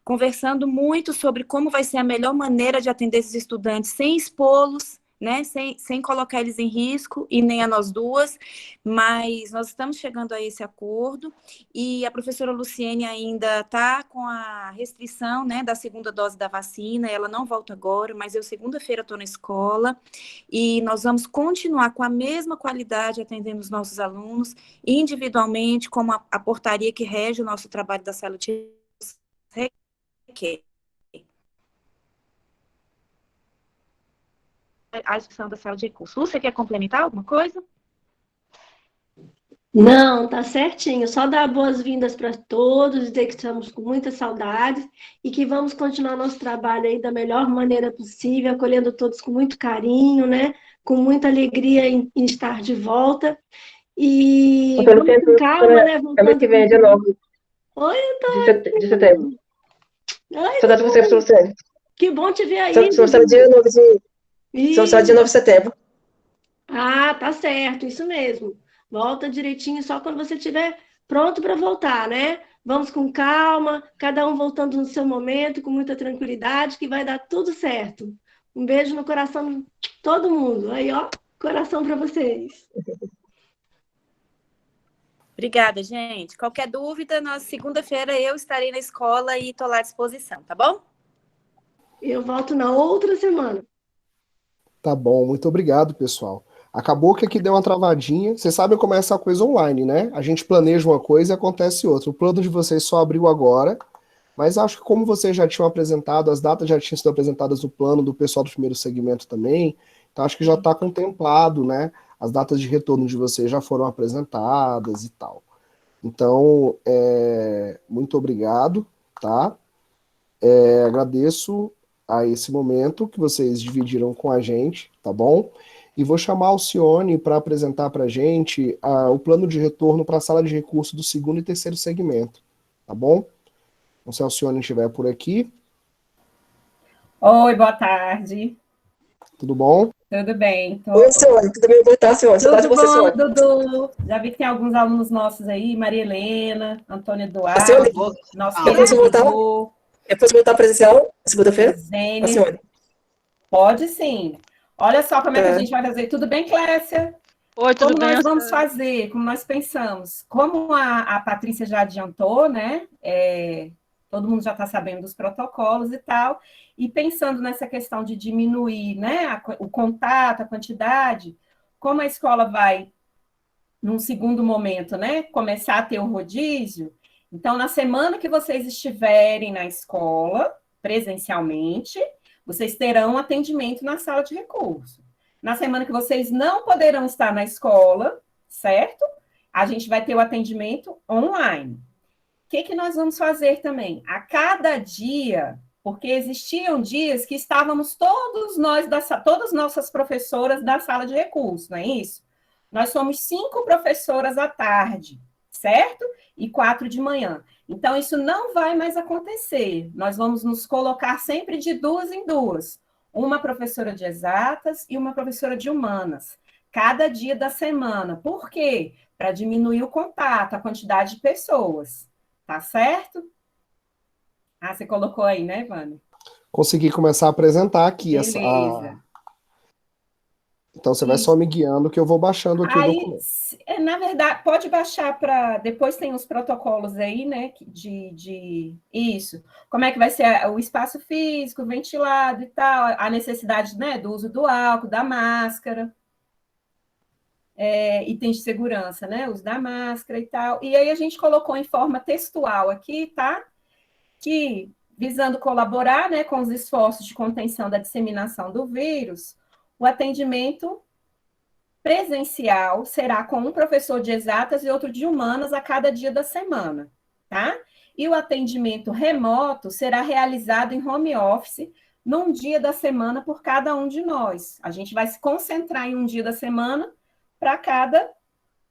conversando muito sobre como vai ser a melhor maneira de atender esses estudantes sem expô-los, né, sem colocar eles em risco, e nem a nós duas, mas nós estamos chegando a esse acordo, e a professora Luciene ainda está com a restrição, né, da segunda dose da vacina, ela não volta agora, mas eu segunda-feira estou na escola, e nós vamos continuar com a mesma qualidade atendendo os nossos alunos, individualmente, como a portaria que rege o nosso trabalho da sala de requer. A discussão da sala de recursos. Lúcia, quer complementar alguma coisa? Não, tá certinho. Só dar boas-vindas para todos, dizer que estamos com muita saudade e que vamos continuar nosso trabalho aí da melhor maneira possível, acolhendo todos com muito carinho, né? Com muita alegria em estar de volta. E vamos com calma, né? Ano que vem de novo. Oi, de setembro. Ai, saudade de você, professor Luciene. que bom te ver aí. Somos dia 9 de setembro. Ah, tá certo, isso mesmo. Volta direitinho só quando você estiver pronto para voltar, né? Vamos com calma, cada um voltando no seu momento, com muita tranquilidade, que vai dar tudo certo. Um beijo no coração de todo mundo. Aí, ó, coração para vocês. Obrigada, gente. Qualquer dúvida, na segunda-feira eu estarei na escola e estou lá à disposição, tá bom? Eu volto na outra semana. Tá bom, muito obrigado, pessoal. Acabou que aqui deu uma travadinha. Vocês sabem como é essa coisa online, né? A gente planeja uma coisa e acontece outra. O plano de vocês só abriu agora, mas acho que como vocês já tinham apresentado, as datas já tinham sido apresentadas no plano do pessoal do primeiro segmento também, então acho que já está contemplado, né? As datas de retorno de vocês já foram apresentadas e tal. Então, muito obrigado, tá? Agradeço a esse momento que vocês dividiram com a gente, tá bom? E vou chamar a Alcione para apresentar para a gente o plano de retorno para a sala de recursos do segundo e terceiro segmento, tá bom? Então, se a Alcione estiver por aqui. Oi, boa tarde. Tudo bom? Tudo bem? Oi, Cione, tudo bem? Boa tarde, Cione. Saudade de Tudo você, bom, Cione. Dudu? Já vi que tem alguns alunos nossos aí, Maria Helena, Antônio Cione, Eduardo, nosso podemos querido voltar? Dudu, Depois voltar presencial, segunda-feira? Zene. Cione. Pode sim. Olha só como é que a Tá. gente vai fazer. Tudo bem, Clécia? Oi, tudo Como bem? nós vamos fazer, como nós pensamos. Como a Patrícia já adiantou, né? Todo mundo já está sabendo dos protocolos e tal, e pensando nessa questão de diminuir, né, o contato, a quantidade, como a escola vai, num segundo momento, né, começar a ter o rodízio, então, na semana que vocês estiverem na escola, presencialmente, vocês terão atendimento na sala de recurso. Na semana que vocês não poderão estar na escola, certo? A gente vai ter o atendimento online. O que nós vamos fazer também? A cada dia, porque existiam dias que estávamos todas nossas professoras da sala de recursos, não é isso? Nós somos 5 professoras à tarde, certo? E 4 de manhã. Então, isso não vai mais acontecer. Nós vamos nos colocar sempre de 2 em 2. Uma professora de exatas e uma professora de humanas. Cada dia da semana. Por quê? Para diminuir o contato, a quantidade de pessoas. Tá certo? Ah, você colocou aí, né, Vânia? Consegui começar a apresentar aqui. Beleza. Então, você vai só me guiando que eu vou baixando aqui o documento. Na verdade, pode baixar para... Depois tem os protocolos aí, né, Isso. Como é que vai ser o espaço físico, ventilado e tal, a necessidade, né, do uso do álcool, da máscara, itens de segurança, né, uso da máscara e tal. E aí a gente colocou em forma textual aqui, tá? Que, visando colaborar, né, com os esforços de contenção da disseminação do vírus, o atendimento presencial será com um professor de exatas e outro de humanas a cada dia da semana, tá? E o atendimento remoto será realizado em home office num dia da semana por cada um de nós. A gente vai se concentrar em um dia da semana para cada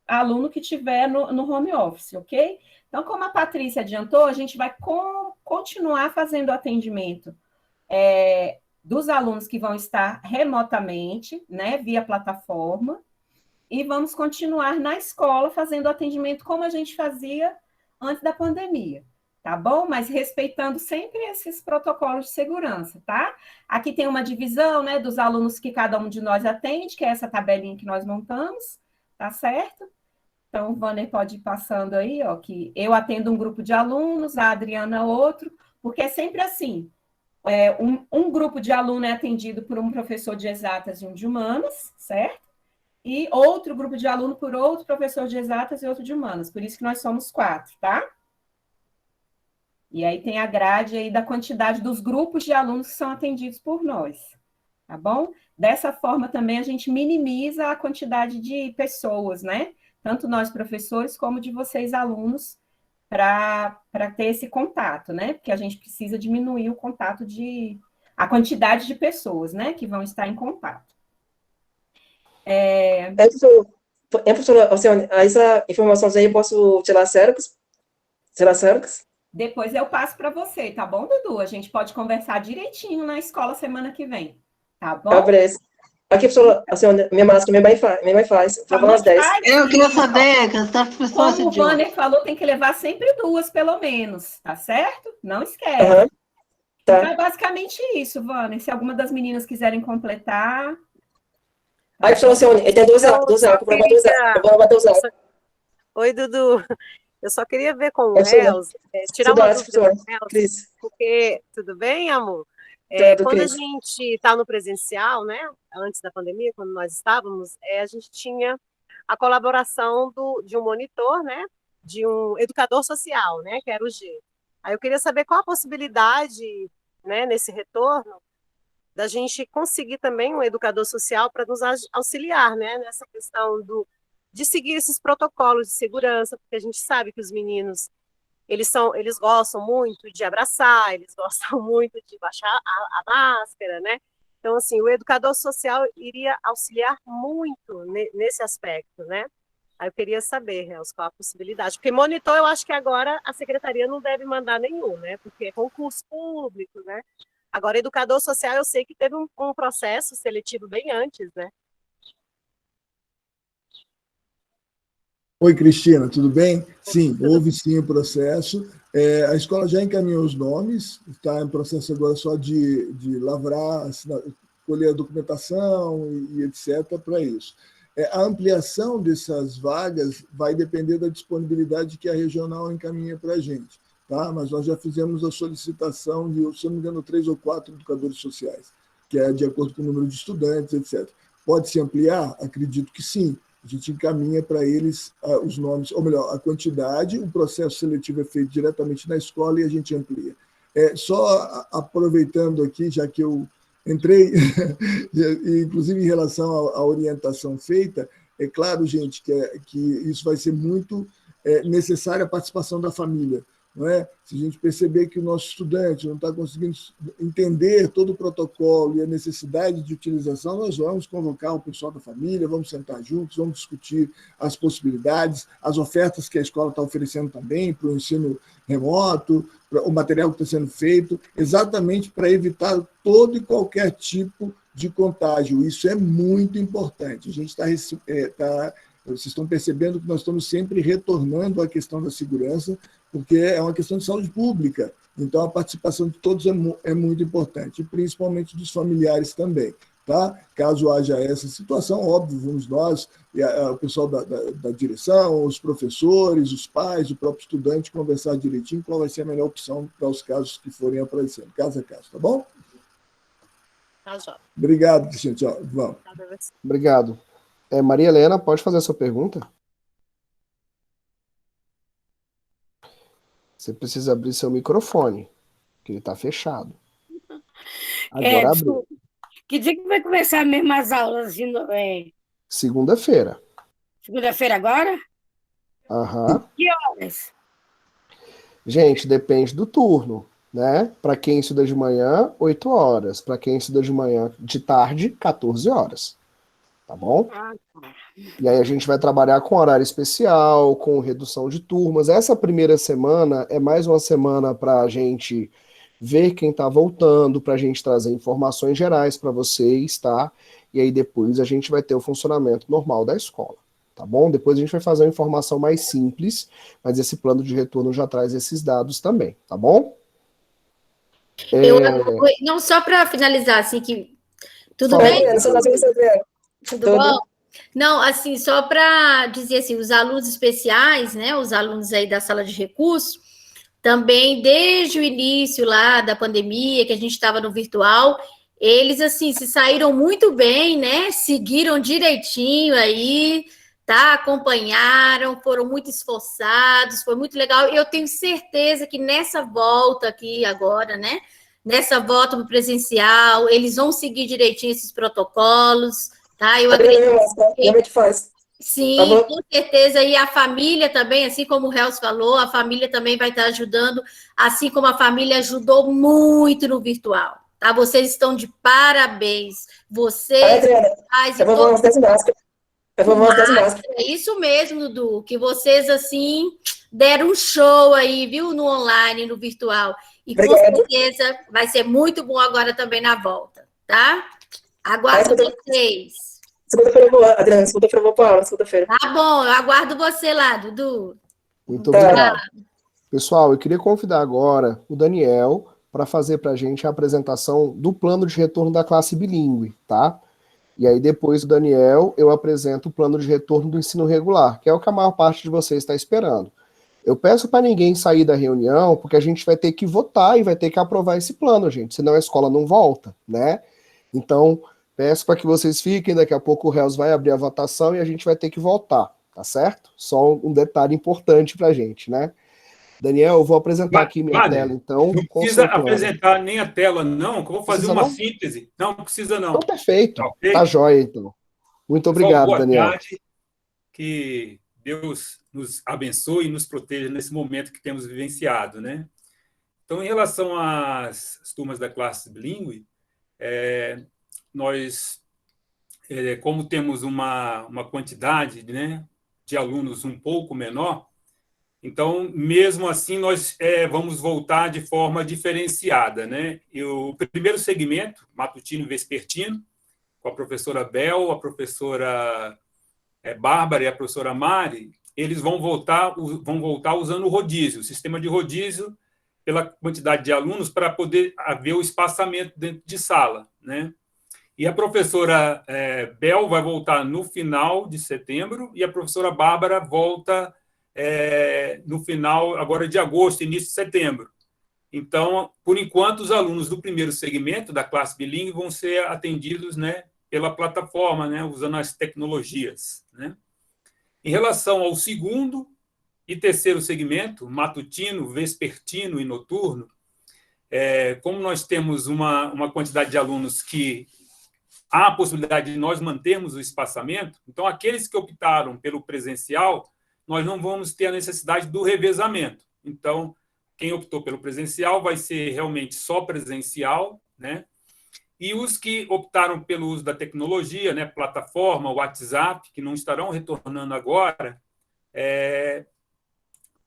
aluno que tiver no home office, ok? Então, como a Patrícia adiantou, a gente vai continuar fazendo o atendimento dos alunos que vão estar remotamente, né, via plataforma, e vamos continuar na escola fazendo o atendimento como a gente fazia antes da pandemia, tá bom? Mas respeitando sempre esses protocolos de segurança, tá? Aqui tem uma divisão, né, dos alunos que cada um de nós atende, que é essa tabelinha que nós montamos, tá certo? Então, o Vânia pode ir passando aí, ó, que eu atendo um grupo de alunos, a Adriana outro, porque é sempre assim, um grupo de aluno é atendido por um professor de exatas e um de humanas, certo? E outro grupo de aluno por outro professor de exatas e outro de humanas, por isso que nós somos 4, tá? E aí tem a grade aí da quantidade dos grupos de alunos que são atendidos por nós, tá bom? Dessa forma também a gente minimiza a quantidade de pessoas, né? Tanto nós professores como de vocês alunos, para ter esse contato, né? Porque a gente precisa diminuir o contato a quantidade de pessoas, né? Que vão estar em contato. Professora, essa informação aí eu posso tirar xerox? Depois eu passo para você, tá bom, Dudu? A gente pode conversar direitinho na escola semana que vem, tá bom? Aqui, professora, minha máscara, minha mãe faz. Vou às 10. Eu queria saber, que essa pessoa como o Vânia falou, tem que levar sempre 2, pelo menos, tá certo? Não esquece. Tá. Então, é basicamente isso, Vânia. Se alguma das meninas quiserem completar... Aí, professora, tem 12 anos, eu vou bater os anos. Oi, Dudu. Eu só queria ver com o Reels, tirar uma dúvida com o Reels, porque... Tudo bem, amor? Quando a gente está no presencial, né, antes da pandemia, quando nós estávamos, a gente tinha a colaboração de um monitor, né, de um educador social, né, que era o G. Aí eu queria saber qual a possibilidade, né, nesse retorno, da gente conseguir também um educador social para nos auxiliar, né, nessa questão de seguir esses protocolos de segurança, porque a gente sabe que os meninos eles gostam muito de abraçar, eles gostam muito de baixar a máscara, né? Então, assim, o educador social iria auxiliar muito nesse aspecto, né? Aí eu queria saber, Reels, qual a possibilidade. Porque monitor, eu acho que agora a secretaria não deve mandar nenhum, né? Porque é concurso público, né? Agora, educador social, eu sei que teve um processo seletivo bem antes, né? Oi, Cristina, tudo bem? Sim, houve sim o processo. A escola já encaminhou os nomes, está em processo agora só de lavrar, colher a documentação e etc. para isso. A ampliação dessas vagas vai depender da disponibilidade que a regional encaminha para a gente, tá? Mas nós já fizemos a solicitação de, se não me engano, 3 ou 4 educadores sociais, que é de acordo com o número de estudantes, etc. Pode-se ampliar? Acredito que sim. A gente encaminha para eles os nomes, ou melhor, a quantidade, o processo seletivo é feito diretamente na escola e a gente amplia. Só aproveitando aqui, já que eu entrei, inclusive em relação à orientação feita, é claro, gente, que isso vai ser muito necessária a participação da família. Não é? Se a gente perceber que o nosso estudante não está conseguindo entender todo o protocolo e a necessidade de utilização, nós vamos convocar o pessoal da família, vamos sentar juntos, vamos discutir as possibilidades, as ofertas que a escola está oferecendo também para o ensino remoto, o material que está sendo feito, exatamente para evitar todo e qualquer tipo de contágio. Isso é muito importante. A gente vocês estão percebendo que nós estamos sempre retornando à questão da segurança, porque é uma questão de saúde pública. Então, a participação de todos é muito importante, e principalmente dos familiares também. Tá? Caso haja essa situação, óbvio, vamos nós, o pessoal da direção, os professores, os pais, o próprio estudante, conversar direitinho qual vai ser a melhor opção para os casos que forem aparecendo, caso a caso, tá bom? Tá, já. Obrigado, Cristiano. Tchau. Vamos. Obrigado. Maria Helena, pode fazer a sua pergunta? Você precisa abrir seu microfone, que ele está fechado. Agora abriu. Que dia que vai começar mesmo as aulas? Segunda-feira. Segunda-feira agora? Aham. Que horas? Gente, depende do turno, né? Para quem estuda de manhã, 8 horas. Para quem estuda de tarde, 14 horas. Tá bom? E aí a gente vai trabalhar com horário especial, com redução de turmas. Essa primeira semana é mais uma semana para a gente ver quem está voltando, para a gente trazer informações gerais para vocês, tá? E aí depois a gente vai ter o funcionamento normal da escola, tá bom? Depois a gente vai fazer uma informação mais simples, mas esse plano de retorno já traz esses dados também, tá bom? Não, só para finalizar, assim, que... Tudo Fala. bem? Tudo bom? Não, assim, só para dizer assim, os alunos especiais, né, os alunos aí da sala de recursos, também desde o início lá da pandemia, que a gente estava no virtual, eles, assim, se saíram muito bem, né, seguiram direitinho aí, tá, acompanharam, foram muito esforçados, foi muito legal, e eu tenho certeza que nessa volta aqui agora, né, nessa volta no presencial, eles vão seguir direitinho esses protocolos, tá? Eu acredito que faz. Sim, com certeza, e a família também, assim como o Helz falou, a família também vai estar ajudando, assim como a família ajudou muito no virtual, tá? Vocês estão de parabéns, vocês, pais e todos. É isso mesmo, Dudu, que vocês, assim, deram um show aí, viu, no online, no virtual, e com certeza vai ser muito bom agora também na volta, tá? Aguardo vocês. Segunda-feira eu vou, Adriana. Segunda-feira eu vou para aula, segunda-feira. Tá bom, eu aguardo você lá, Dudu. Muito obrigado. Pessoal, eu queria convidar agora o Daniel para fazer para a gente a apresentação do plano de retorno da classe bilíngue, tá? E aí depois do Daniel, eu apresento o plano de retorno do ensino regular, que é o que a maior parte de vocês está esperando. Eu peço para ninguém sair da reunião, porque a gente vai ter que votar e vai ter que aprovar esse plano, gente, senão a escola não volta, né? Então, peço para que vocês fiquem, daqui a pouco o Helz vai abrir a votação e a gente vai ter que votar, tá certo? Só um detalhe importante para a gente, né? Daniel, eu vou apresentar aqui minha tela, então. Não precisa apresentar nem a tela, não, que eu vou fazer uma síntese. Não precisa, não. Então, perfeito. Okay? Tá jóia, então. Muito obrigado, boa Daniel. Tarde. Que Deus nos abençoe e nos proteja nesse momento que temos vivenciado, né? Então, em relação às turmas da classe bilíngue, nós, como temos uma quantidade, né, de alunos um pouco menor, Então, mesmo assim, nós vamos voltar de forma diferenciada, né? E o primeiro segmento, matutino e vespertino, com a professora Bel, a professora Bárbara e a professora Mari, eles vão voltar usando o rodízio, o sistema de rodízio, pela quantidade de alunos, para poder haver o espaçamento dentro de sala, né? E a professora Bel vai voltar no final de setembro e a professora Bárbara volta no final agora de agosto, início de setembro. Então, por enquanto, os alunos do primeiro segmento da classe bilíngue vão ser atendidos, né, pela plataforma, né, usando as tecnologias, né? Em relação ao segundo e terceiro segmento, matutino, vespertino e noturno, como nós temos uma quantidade de alunos que há a possibilidade de nós mantermos o espaçamento, então aqueles que optaram pelo presencial, nós não vamos ter a necessidade do revezamento. Então, quem optou pelo presencial vai ser realmente só presencial, né? E os que optaram pelo uso da tecnologia, né, plataforma, WhatsApp, que não estarão retornando agora,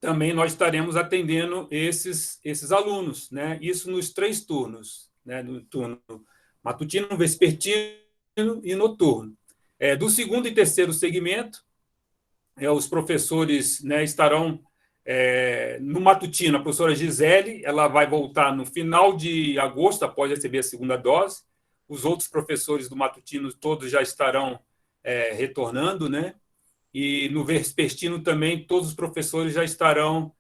também nós estaremos atendendo esses alunos, né? Isso nos 3 turnos, né? No turno matutino, vespertino e noturno. Do segundo e terceiro segmento, os professores, né, estarão no matutino. A professora Gisele, ela vai voltar no final de agosto, após receber a segunda dose. Os outros professores do matutino todos já estarão retornando, né? E no vespertino também todos os professores já estarão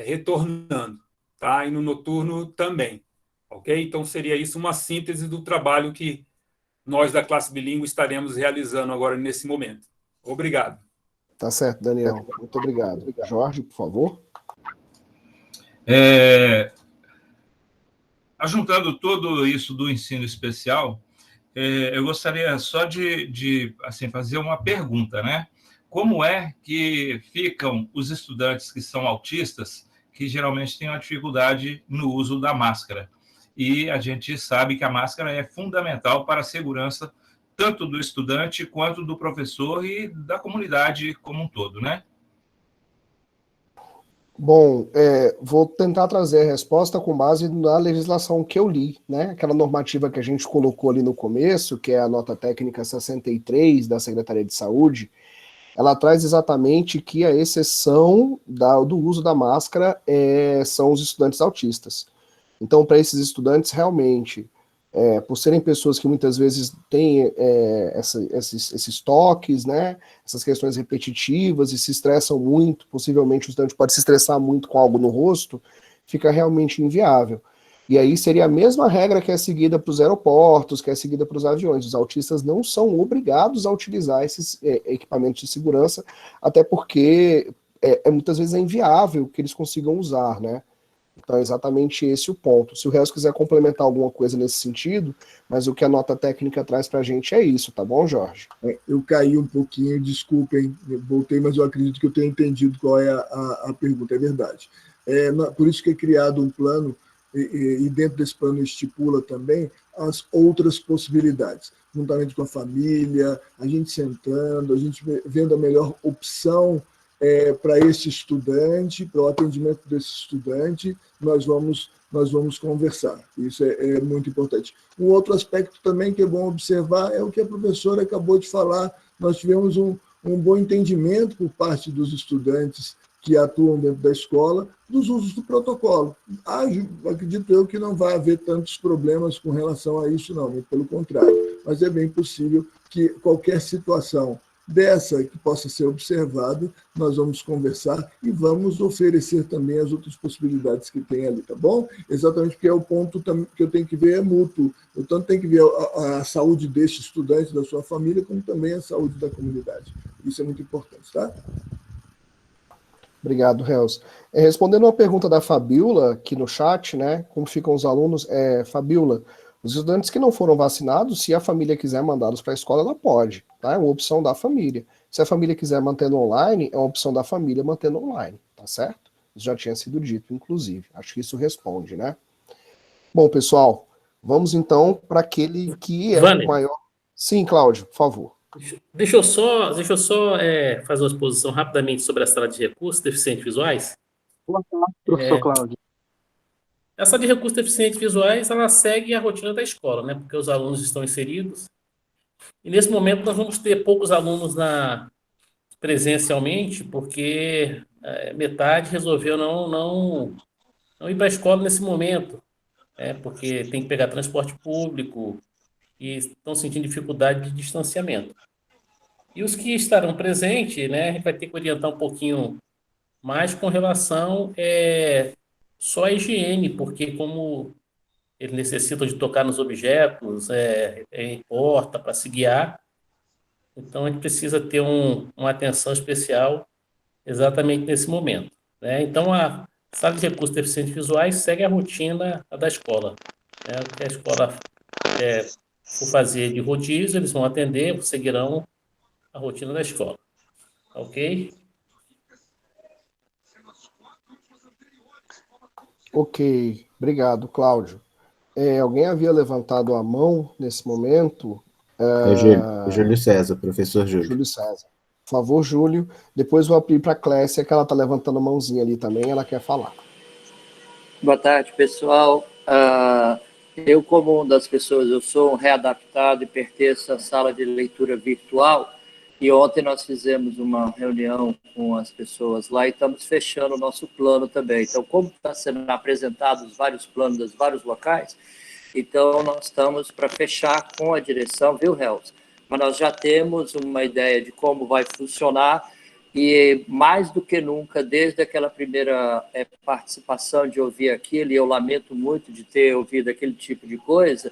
retornando, tá? E no noturno também, ok? Então seria isso uma síntese do trabalho que nós da classe bilíngue estaremos realizando agora nesse momento. Obrigado. Tá certo, Daniel. Muito obrigado. Jorge, por favor. Ajuntando tudo isso do ensino especial, eu gostaria só de assim, fazer uma pergunta, né? Como é que ficam os estudantes que são autistas, que geralmente têm uma dificuldade no uso da máscara? E a gente sabe que a máscara é fundamental para a segurança tanto do estudante quanto do professor e da comunidade como um todo, né? Bom, vou tentar trazer a resposta com base na legislação que eu li, né? Aquela normativa que a gente colocou ali no começo, que é a nota técnica 63 da Secretaria de Saúde, ela traz exatamente que a exceção do uso da máscara são os estudantes autistas. Então, para esses estudantes, realmente, por serem pessoas que muitas vezes têm esses toques, né, essas questões repetitivas e se estressam muito, possivelmente o estudante pode se estressar muito com algo no rosto, fica realmente inviável. E aí seria a mesma regra que é seguida para os aeroportos, que é seguida para os aviões. Os autistas não são obrigados a utilizar esses equipamentos de segurança, até porque muitas vezes é inviável que eles consigam usar, né? Então é exatamente esse o ponto. Se o Reus quiser complementar alguma coisa nesse sentido, mas o que a nota técnica traz para a gente é isso, tá bom, Jorge? Eu caí um pouquinho, desculpem, eu voltei, mas eu acredito que eu tenho entendido qual é a pergunta, é verdade. Por isso que é criado um plano, e dentro desse plano estipula também as outras possibilidades, juntamente com a família, a gente sentando, a gente vendo a melhor opção para esse estudante, para o atendimento desse estudante, nós vamos conversar. Isso é muito importante. Um outro aspecto também que é bom observar é o que a professora acabou de falar. Nós tivemos um bom entendimento por parte dos estudantes que atuam dentro da escola dos usos do protocolo. Acredito eu que não vai haver tantos problemas com relação a isso, não, muito pelo contrário. Mas é bem possível que qualquer situação dessa que possa ser observado, nós vamos conversar e vamos oferecer também as outras possibilidades que tem ali, tá bom? Exatamente porque é o ponto que eu tenho que ver é mútuo. Eu tanto tenho que ver a saúde deste estudante, da sua família, como também a saúde da comunidade. Isso é muito importante, tá? Obrigado, Reus. Respondendo uma pergunta da Fabiola aqui no chat, né? Como ficam os alunos? Fabiola, os estudantes que não foram vacinados, se a família quiser mandá-los para a escola, ela pode, tá? É uma opção da família. Se a família quiser mantendo online, é uma opção da família mantendo online, tá certo? Isso já tinha sido dito, inclusive. Acho que isso responde, né? Bom, pessoal, vamos então para aquele que é o maior... Sim, Cláudio, por favor. Deixa eu só fazer uma exposição rapidamente sobre a sala de recursos deficientes visuais. Boa tarde, professor Cláudio. A sala de recursos deficientes visuais, ela segue a rotina da escola, né? Porque os alunos estão inseridos. E nesse momento nós vamos ter poucos alunos presencialmente, porque metade resolveu não ir para a escola nesse momento, porque tem que pegar transporte público e estão sentindo dificuldade de distanciamento. E os que estarão presentes, né, a gente vai ter que orientar um pouquinho mais com relação só à higiene, porque como eles necessitam de tocar nos objetos, porta para se guiar, então a gente precisa ter uma atenção especial exatamente nesse momento, né? Então a sala de recursos deficientes visuais segue a rotina da escola, né? O que a escola for fazer de rodízio, eles vão atender, seguirão a rotina da escola, ok? Ok, obrigado, Cláudio. Alguém havia levantado a mão nesse momento? Júlio César, professor Júlio. Júlio César. Por favor, Júlio. Depois vou abrir para a Clécia, que ela está levantando a mãozinha ali também, ela quer falar. Boa tarde, pessoal. Eu, como uma das pessoas, eu sou um readaptado e pertenço à sala de leitura virtual, e ontem nós fizemos uma reunião com as pessoas lá e estamos fechando o nosso plano também. Então, como está sendo apresentados vários planos dos vários locais, então nós estamos para fechar com a direção, viu, Hells? Mas nós já temos uma ideia de como vai funcionar e, mais do que nunca, desde aquela primeira participação de ouvir aquilo, e eu lamento muito de ter ouvido aquele tipo de coisa,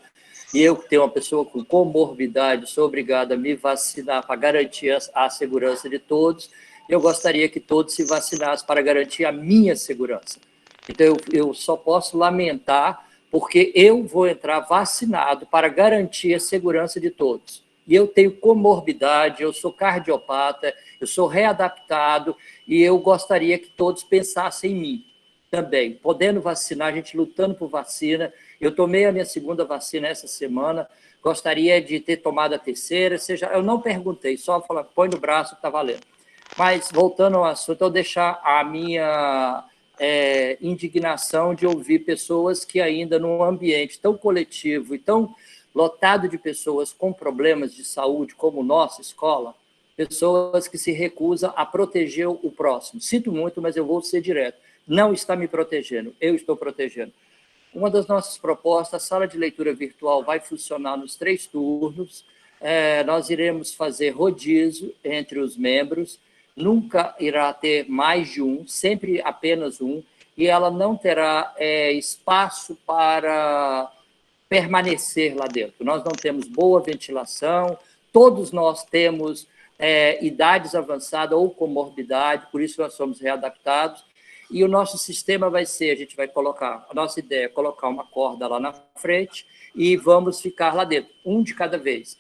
e eu, que tenho uma pessoa com comorbidade, sou obrigado a me vacinar para garantir a segurança de todos. Eu gostaria que todos se vacinassem para garantir a minha segurança. Então, eu só posso lamentar, porque eu vou entrar vacinado para garantir a segurança de todos. E eu tenho comorbidade, eu sou cardiopata, eu sou readaptado, e eu gostaria que todos pensassem em mim também. Podendo vacinar, a gente lutando por vacina. Eu tomei a minha segunda vacina essa semana, gostaria de ter tomado a terceira, eu não perguntei, só falar, põe no braço, está valendo. Mas, voltando ao assunto, eu deixar a minha indignação de ouvir pessoas que ainda num ambiente tão coletivo e tão lotado de pessoas com problemas de saúde, como nossa escola, pessoas que se recusam a proteger o próximo. Sinto muito, mas eu vou ser direto. Não está me protegendo, eu estou protegendo. Uma das nossas propostas, a sala de leitura virtual vai funcionar nos 3 turnos, nós iremos fazer rodízio entre os membros, nunca irá ter mais de um, sempre apenas um, e ela não terá espaço para permanecer lá dentro. Nós não temos boa ventilação, todos nós temos idades avançadas ou comorbidade, por isso nós somos readaptados, e o nosso sistema vai ser, a gente vai colocar, a nossa ideia é colocar uma corda lá na frente e vamos ficar lá dentro, um de cada vez.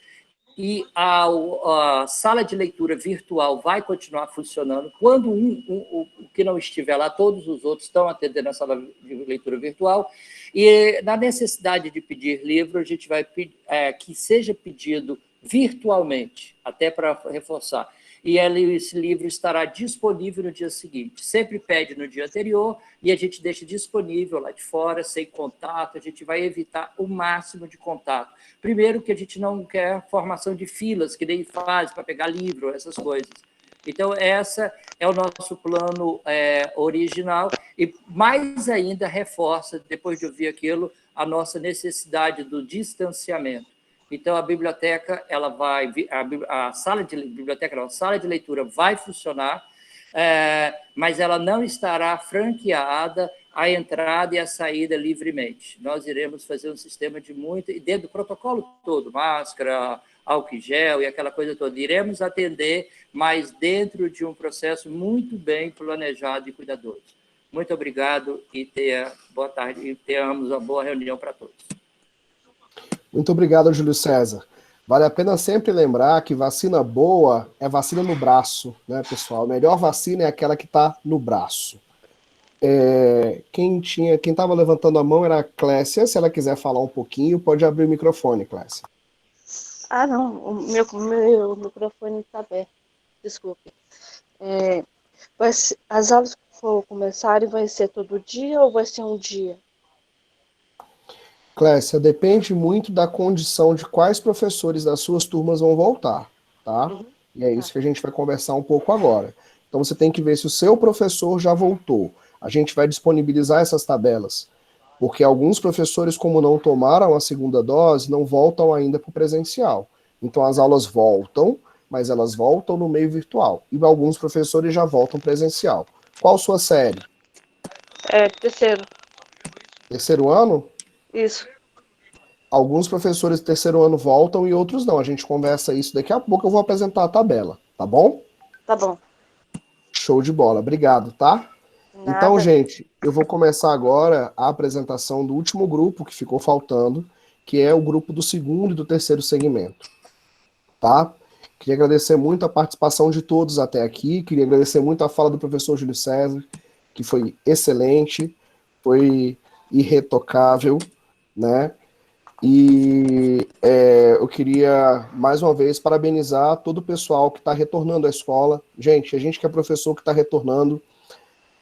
E a sala de leitura virtual vai continuar funcionando. Quando o que não estiver lá, todos os outros estão atendendo a sala de leitura virtual. E na necessidade de pedir livro, a gente vai pedir que seja pedido virtualmente, até para reforçar. E esse livro estará disponível no dia seguinte. Sempre pede no dia anterior e a gente deixa disponível lá de fora, sem contato, a gente vai evitar o máximo de contato. Primeiro que a gente não quer formação de filas, que nem faz para pegar livro, essas coisas. Então, esse é o nosso plano original e, mais ainda, reforça, depois de ouvir aquilo, a nossa necessidade do distanciamento. Então, a biblioteca, a sala de leitura vai funcionar, mas ela não estará franqueada a entrada e a saída livremente. Nós iremos fazer um sistema e dentro do protocolo todo, máscara, álcool gel e aquela coisa toda. Iremos atender, mas dentro de um processo muito bem planejado e cuidadoso. Muito obrigado e boa tarde e tenhamos uma boa reunião para todos. Muito obrigado, Júlio César. Vale a pena sempre lembrar que vacina boa é vacina no braço, né, pessoal? A melhor vacina é aquela que está no braço. Quem estava levantando a mão era a Clécia. Se ela quiser falar um pouquinho, pode abrir o microfone, Clécia. Ah, não, o meu microfone está aberto. Desculpe. As aulas que for começarem vai ser todo dia ou vai ser um dia? Clécia, depende muito da condição de quais professores das suas turmas vão voltar, tá? E é isso que a gente vai conversar um pouco agora. Então você tem que ver se o seu professor já voltou. A gente vai disponibilizar essas tabelas, porque alguns professores, como não tomaram a segunda dose, não voltam ainda para o presencial. Então as aulas voltam, mas elas voltam no meio virtual. E alguns professores já voltam presencial. Qual sua série? Terceiro. Terceiro ano? Isso. Alguns professores do terceiro ano voltam e outros não. A gente conversa isso daqui a pouco, eu vou apresentar a tabela, tá bom? Tá bom. Show de bola, obrigado, tá? Nada. Então, gente, eu vou começar agora a apresentação do último grupo que ficou faltando, que é o grupo do segundo e do terceiro segmento, tá? Queria agradecer muito a participação de todos até aqui, queria agradecer muito a fala do professor Júlio César, que foi excelente, foi irretocável, né? E eu queria, mais uma vez, parabenizar todo o pessoal que está retornando à escola. Gente, a gente que é professor que está retornando,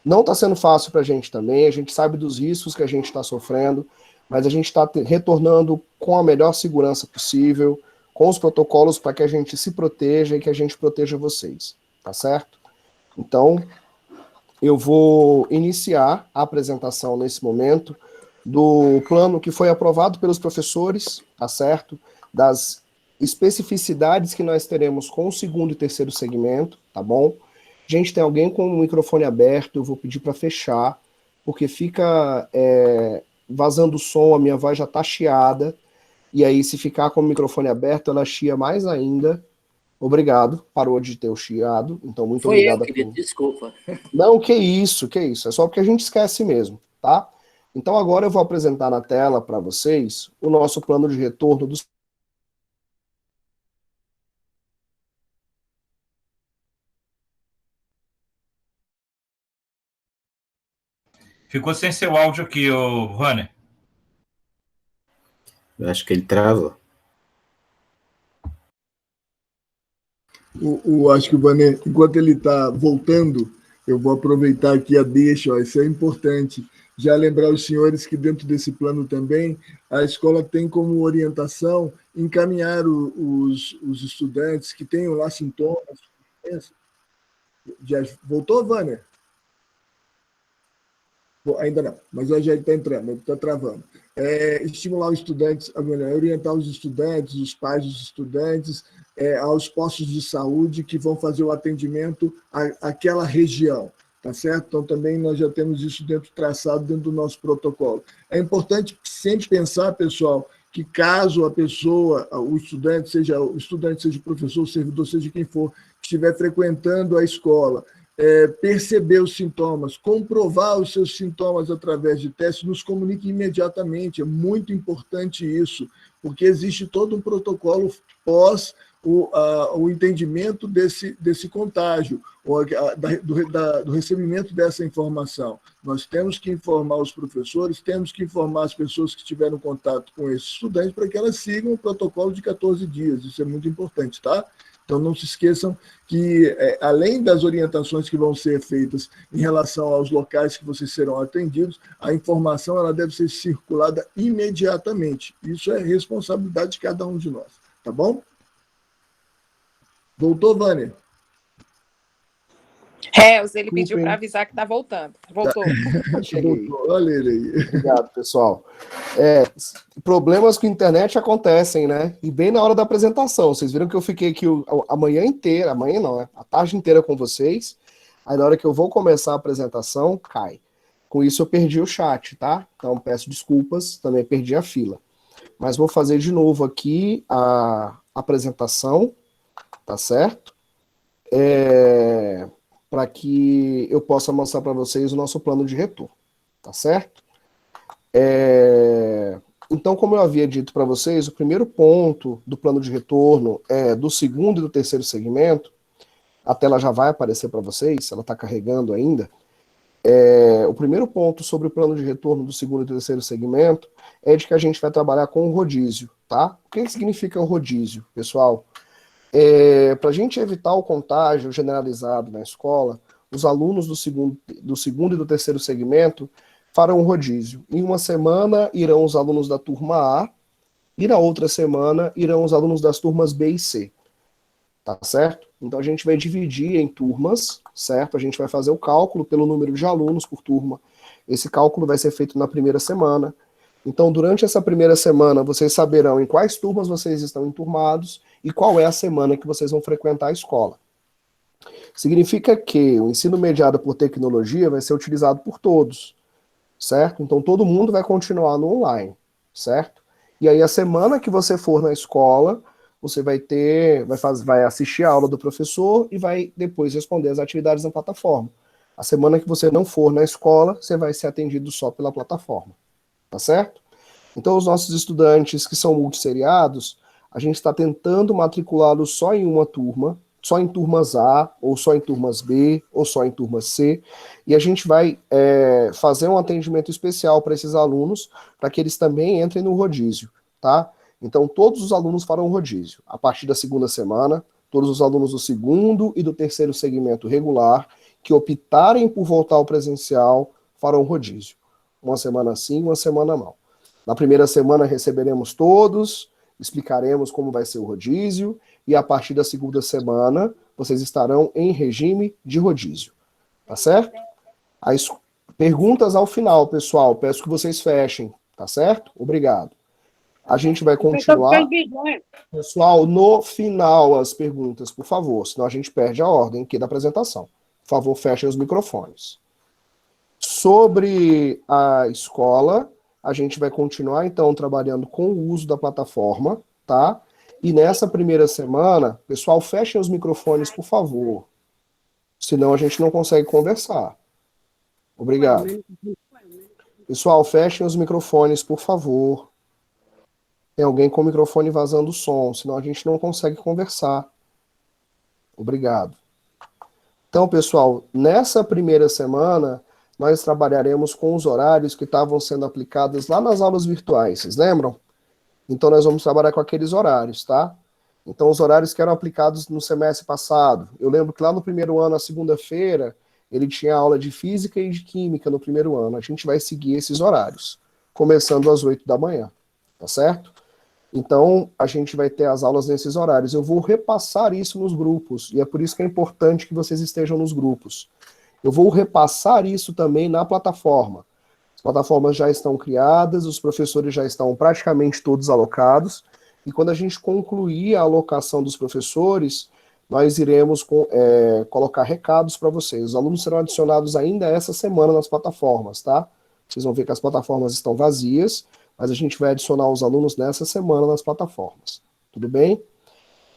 não está sendo fácil para a gente também, a gente sabe dos riscos que a gente está sofrendo, mas a gente está retornando com a melhor segurança possível, com os protocolos para que a gente se proteja e que a gente proteja vocês, tá certo? Então, eu vou iniciar a apresentação nesse momento do plano que foi aprovado pelos professores, tá certo? Das especificidades que nós teremos com o segundo e terceiro segmento, tá bom? Gente, tem alguém com o microfone aberto, eu vou pedir para fechar, porque fica vazando o som, a minha voz já tá chiada, e aí se ficar com o microfone aberto, ela chia mais ainda. Obrigado, parou de ter o chiado, então muito obrigado. Foi eu, querido, desculpa. Não, que isso, é só porque a gente esquece mesmo, tá? Então agora eu vou apresentar na tela para vocês o nosso plano de retorno dos... Ficou sem seu áudio aqui, ô Rony. Eu acho que ele trava. Acho que o Vané, enquanto ele está voltando, eu vou aproveitar aqui a deixa, isso é importante. Já lembrar os senhores que dentro desse plano também, a escola tem como orientação encaminhar os estudantes que tenham lá sintomas. Já voltou, Vânia? Ainda não, mas hoje já está entrando, está travando. Estimular os estudantes, orientar os estudantes, os pais dos estudantes, aos postos de saúde que vão fazer o atendimento àquela região, tá certo? Então, também nós já temos isso traçado dentro do nosso protocolo. É importante sempre pensar, pessoal, que caso a pessoa, o estudante, seja o professor, o servidor, seja quem for, que estiver frequentando a escola, perceber os sintomas, comprovar os seus sintomas através de testes, nos comunique imediatamente. É muito importante isso, porque existe todo um protocolo pós o entendimento desse contágio, do recebimento dessa informação. Nós temos que informar os professores, temos que informar as pessoas que tiveram contato com esses estudantes para que elas sigam o protocolo de 14 dias. Isso é muito importante, tá? Então, não se esqueçam que, além das orientações que vão ser feitas em relação aos locais que vocês serão atendidos, a informação ela deve ser circulada imediatamente. Isso é responsabilidade de cada um de nós, tá bom? Voltou, Vânia? Ele pediu para avisar que está voltando. Voltou. Voltou. Olha ele aí. Obrigado, pessoal. Problemas com a internet acontecem, né? E bem na hora da apresentação. Vocês viram que eu fiquei aqui a manhã inteira, amanhã não, né? A tarde inteira com vocês. Aí na hora que eu vou começar a apresentação, cai. Com isso eu perdi o chat, tá? Então peço desculpas, também perdi a fila. Mas vou fazer de novo aqui a apresentação, tá certo? Para que eu possa mostrar para vocês o nosso plano de retorno, tá certo? Então, como eu havia dito para vocês, o primeiro ponto do plano de retorno do segundo e do terceiro segmento, a tela já vai aparecer para vocês, ela está carregando ainda, O primeiro ponto sobre o plano de retorno do segundo e terceiro segmento é de que a gente vai trabalhar com o rodízio, tá? O que significa o rodízio, pessoal? Para a gente evitar o contágio generalizado na escola, os alunos do segundo e do terceiro segmento farão um rodízio. Em uma semana irão os alunos da turma A e na outra semana irão os alunos das turmas B e C. Tá certo? Então a gente vai dividir em turmas, certo? A gente vai fazer o cálculo pelo número de alunos por turma. Esse cálculo vai ser feito na primeira semana. Então, durante essa primeira semana, vocês saberão em quais turmas vocês estão enturmados e qual é a semana que vocês vão frequentar a escola. Significa que o ensino mediado por tecnologia vai ser utilizado por todos, certo? Então, todo mundo vai continuar no online, certo? E aí, a semana que você for na escola, você vai assistir a aula do professor e vai depois responder as atividades na plataforma. A semana que você não for na escola, você vai ser atendido só pela plataforma. Tá certo? Então, os nossos estudantes que são multisseriados, a gente está tentando matriculá-los só em uma turma, só em turmas A, ou só em turmas B, ou só em turmas C, e a gente vai fazer um atendimento especial para esses alunos, para que eles também entrem no rodízio, tá? Então, todos os alunos farão rodízio. A partir da segunda semana, todos os alunos do segundo e do terceiro segmento regular que optarem por voltar ao presencial farão rodízio. Uma semana sim, uma semana não. Na primeira semana receberemos todos, explicaremos como vai ser o rodízio, e a partir da segunda semana, vocês estarão em regime de rodízio. Tá certo? As perguntas ao final, pessoal, peço que vocês fechem. Tá certo? Obrigado. A gente vai continuar. Pessoal, no final as perguntas, por favor, senão a gente perde a ordem aqui da apresentação. Por favor, fechem os microfones. Sobre a escola, a gente vai continuar, então, trabalhando com o uso da plataforma, tá? E nessa primeira semana, pessoal, fechem os microfones, por favor. Senão a gente não consegue conversar. Obrigado. Pessoal, fechem os microfones, por favor. Tem alguém com o microfone vazando o som, senão a gente não consegue conversar. Obrigado. Então, pessoal, nessa primeira semana, nós trabalharemos com os horários que estavam sendo aplicados lá nas aulas virtuais, vocês lembram? Então, nós vamos trabalhar com aqueles horários, tá? Então, os horários que eram aplicados no semestre passado. Eu lembro que lá no primeiro ano, na segunda-feira, ele tinha aula de física e de química no primeiro ano. A gente vai seguir esses horários, começando às 8 da manhã, tá certo? Então, a gente vai ter as aulas nesses horários. Eu vou repassar isso nos grupos, e é por isso que é importante que vocês estejam nos grupos. Eu vou repassar isso também na plataforma. As plataformas já estão criadas, os professores já estão praticamente todos alocados, e quando a gente concluir a alocação dos professores, nós iremos colocar recados para vocês. Os alunos serão adicionados ainda essa semana nas plataformas, tá? Vocês vão ver que as plataformas estão vazias, mas a gente vai adicionar os alunos nessa semana nas plataformas. Tudo bem?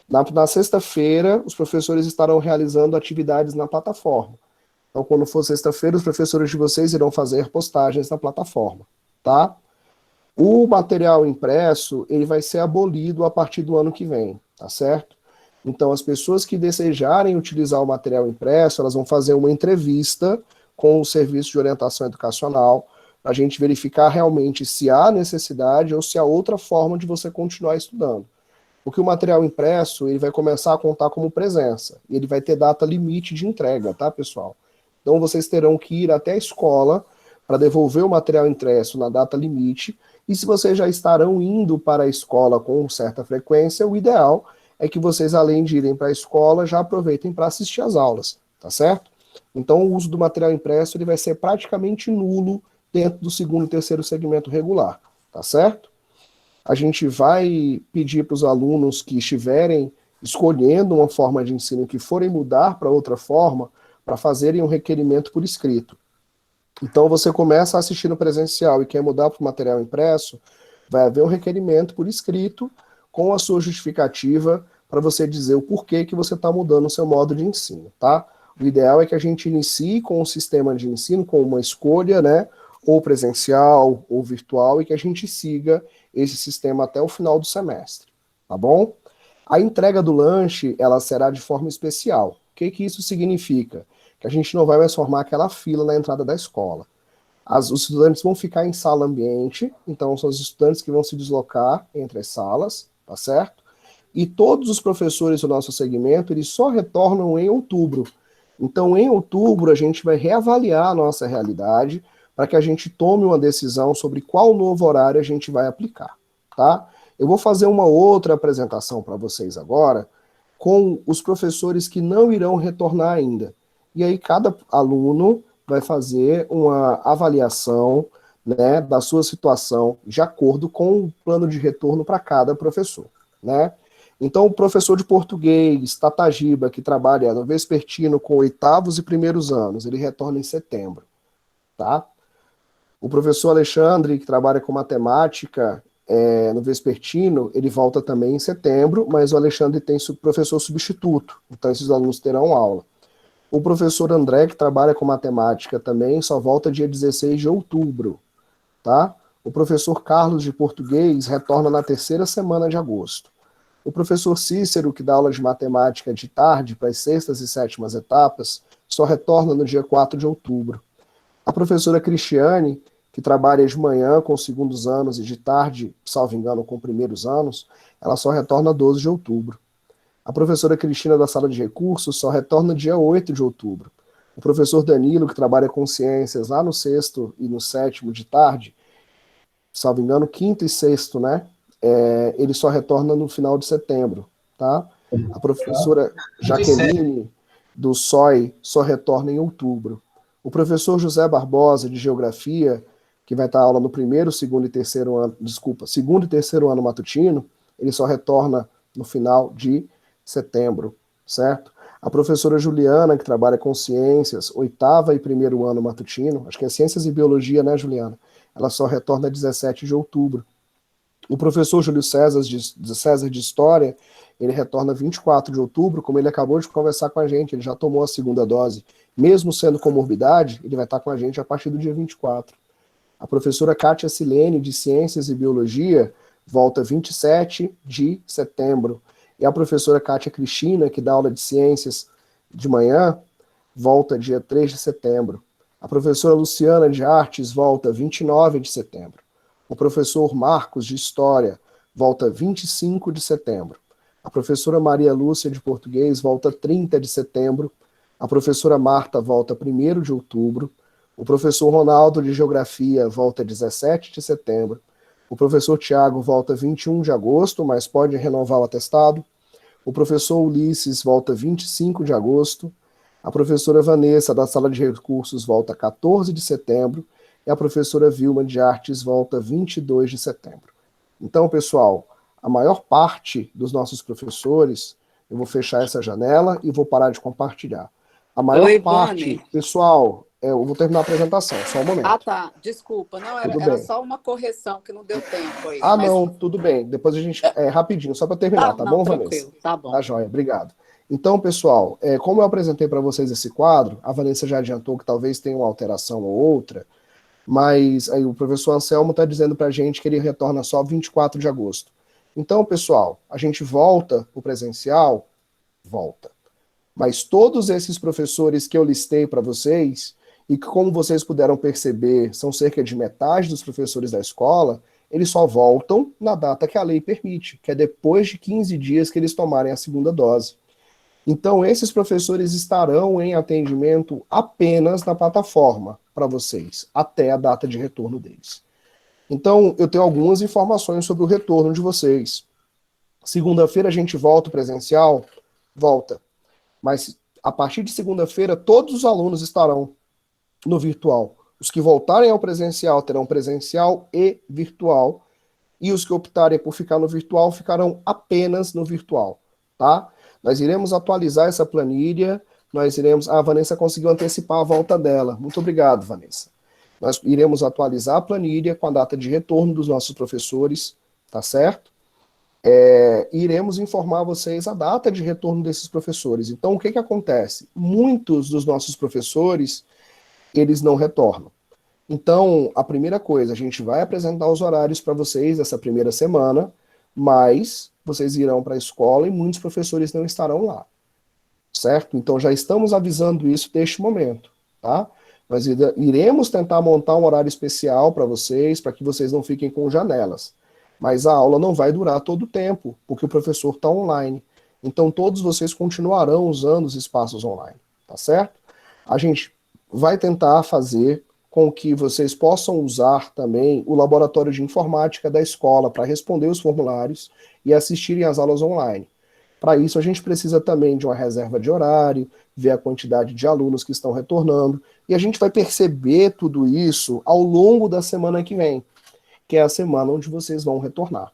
Na sexta-feira, os professores estarão realizando atividades na plataforma. Então, quando for sexta-feira, os professores de vocês irão fazer postagens na plataforma, tá? O material impresso, ele vai ser abolido a partir do ano que vem, tá certo? Então, as pessoas que desejarem utilizar o material impresso, elas vão fazer uma entrevista com o Serviço de Orientação Educacional, para a gente verificar realmente se há necessidade ou se há outra forma de você continuar estudando. Porque o material impresso, ele vai começar a contar como presença, e ele vai ter data limite de entrega, tá, pessoal? Então, vocês terão que ir até a escola para devolver o material impresso na data limite, e se vocês já estarão indo para a escola com certa frequência, o ideal é que vocês, além de irem para a escola, já aproveitem para assistir às aulas, tá certo? Então, o uso do material impresso, ele vai ser praticamente nulo dentro do segundo e terceiro segmento regular, tá certo? A gente vai pedir para os alunos que estiverem escolhendo uma forma de ensino que forem mudar para outra forma, para fazerem um requerimento por escrito. Então, você começa a assistir no presencial e quer mudar para o material impresso, vai haver um requerimento por escrito com a sua justificativa para você dizer o porquê que você está mudando o seu modo de ensino, tá? O ideal é que a gente inicie com um sistema de ensino, com uma escolha, né, ou presencial, ou virtual, e que a gente siga esse sistema até o final do semestre, tá bom? A entrega do lanche, ela será de forma especial. O que isso significa? que a gente não vai mais formar aquela fila na entrada da escola. Os estudantes vão ficar em sala ambiente, então são os estudantes que vão se deslocar entre as salas, tá certo? E todos os professores do nosso segmento, eles só retornam em outubro. Então, em outubro, a gente vai reavaliar a nossa realidade para que a gente tome uma decisão sobre qual novo horário a gente vai aplicar, tá? Eu vou fazer uma outra apresentação para vocês agora, com os professores que não irão retornar ainda. E aí, cada aluno vai fazer uma avaliação, né, da sua situação, de acordo com o plano de retorno para cada professor, né? Então, o professor de português, Tatagiba, que trabalha no vespertino com 8º e 1º anos, ele retorna em setembro, tá? O professor Alexandre, que trabalha com matemática no vespertino, ele volta também em setembro, mas o Alexandre tem professor substituto, então esses alunos terão aula. O professor André, que trabalha com matemática também, só volta dia 16 de outubro, tá? O professor Carlos, de português, retorna na 3ª semana de agosto. O professor Cícero, que dá aula de matemática de tarde para as 6ª e 7ª etapas, só retorna no dia 4 de outubro. A professora Cristiane, que trabalha de manhã com os 2º anos e de tarde, salvo engano, com 1º anos, ela só retorna 12 de outubro. A professora Cristina, da sala de recursos, só retorna dia 8 de outubro. O professor Danilo, que trabalha com ciências lá no 6º e no 7º de tarde, salvo engano, 5º e 6º, né? Ele só retorna no final de setembro, tá? A professora Jaqueline, do SOI, só retorna em outubro. O professor José Barbosa, de Geografia, que vai estar aula no 1º, 2º e 3º ano, 2º e 3º ano matutino, ele só retorna no final de setembro, certo? A professora Juliana, que trabalha com ciências, 8º e 1º ano matutino, acho que é ciências e biologia, né, Juliana? Ela só retorna 17 de outubro. O professor Júlio César de História, ele retorna 24 de outubro, como ele acabou de conversar com a gente, ele já tomou a 2ª dose. Mesmo sendo comorbidade, ele vai estar com a gente a partir do dia 24. A professora Kátia Silene, de Ciências e Biologia, volta 27 de setembro. E a professora Kátia Cristina, que dá aula de Ciências de manhã, volta dia 3 de setembro. A professora Luciana, de Artes, volta 29 de setembro. O professor Marcos, de História, volta 25 de setembro. A professora Maria Lúcia, de Português, volta 30 de setembro. A professora Marta volta 1º de outubro. O professor Ronaldo, de Geografia, volta 17 de setembro. O professor Tiago volta 21 de agosto, mas pode renovar o atestado. O professor Ulisses volta 25 de agosto. A professora Vanessa, da Sala de Recursos, volta 14 de setembro. E a professora Vilma, de Artes, volta 22 de setembro. Então, pessoal, a maior parte dos nossos professores, eu vou fechar essa janela e vou parar de compartilhar. A maior parte, pessoal, eu vou terminar a apresentação, só um momento. Ah, tá. Desculpa. Não, era só uma correção que não deu tempo aí. Ah, mas... não, tudo bem. Depois a gente... rapidinho, só para terminar, tá bom, Vanessa? Tá bom. Tá joia, obrigado. Então, pessoal, como eu apresentei para vocês esse quadro, a Vanessa já adiantou que talvez tenha uma alteração ou outra, mas aí o professor Anselmo está dizendo para a gente que ele retorna só 24 de agosto. Então, pessoal, a gente volta para o presencial? Volta. Mas todos esses professores que eu listei para vocês, e que, como vocês puderam perceber, são cerca de metade dos professores da escola, eles só voltam na data que a lei permite, que é depois de 15 dias que eles tomarem a 2ª dose. Então, esses professores estarão em atendimento apenas na plataforma para vocês, até a data de retorno deles. Então, eu tenho algumas informações sobre o retorno de vocês. Segunda-feira a gente volta presencial? Volta. Mas, a partir de segunda-feira, todos os alunos estarão no virtual. Os que voltarem ao presencial terão presencial e virtual, e os que optarem por ficar no virtual ficarão apenas no virtual, tá? Nós iremos atualizar essa planilha, a Vanessa conseguiu antecipar a volta dela. Muito obrigado, Vanessa. Nós iremos atualizar a planilha com a data de retorno dos nossos professores, tá certo? Iremos informar vocês a data de retorno desses professores. Então, o que acontece? Muitos dos nossos professores, eles não retornam. Então, a primeira coisa, a gente vai apresentar os horários para vocês essa primeira semana, mas vocês irão para a escola e muitos professores não estarão lá. certo? Então já estamos avisando isso neste momento, tá? Nós iremos tentar montar um horário especial para vocês, para que vocês não fiquem com janelas. Mas a aula não vai durar todo o tempo, porque o professor está online. Então todos vocês continuarão usando os espaços online, tá certo? A gente vai tentar fazer com que vocês possam usar também o laboratório de informática da escola para responder os formulários e assistirem às aulas online. Para isso, a gente precisa também de uma reserva de horário, ver a quantidade de alunos que estão retornando, e a gente vai perceber tudo isso ao longo da semana que vem, que é a semana onde vocês vão retornar.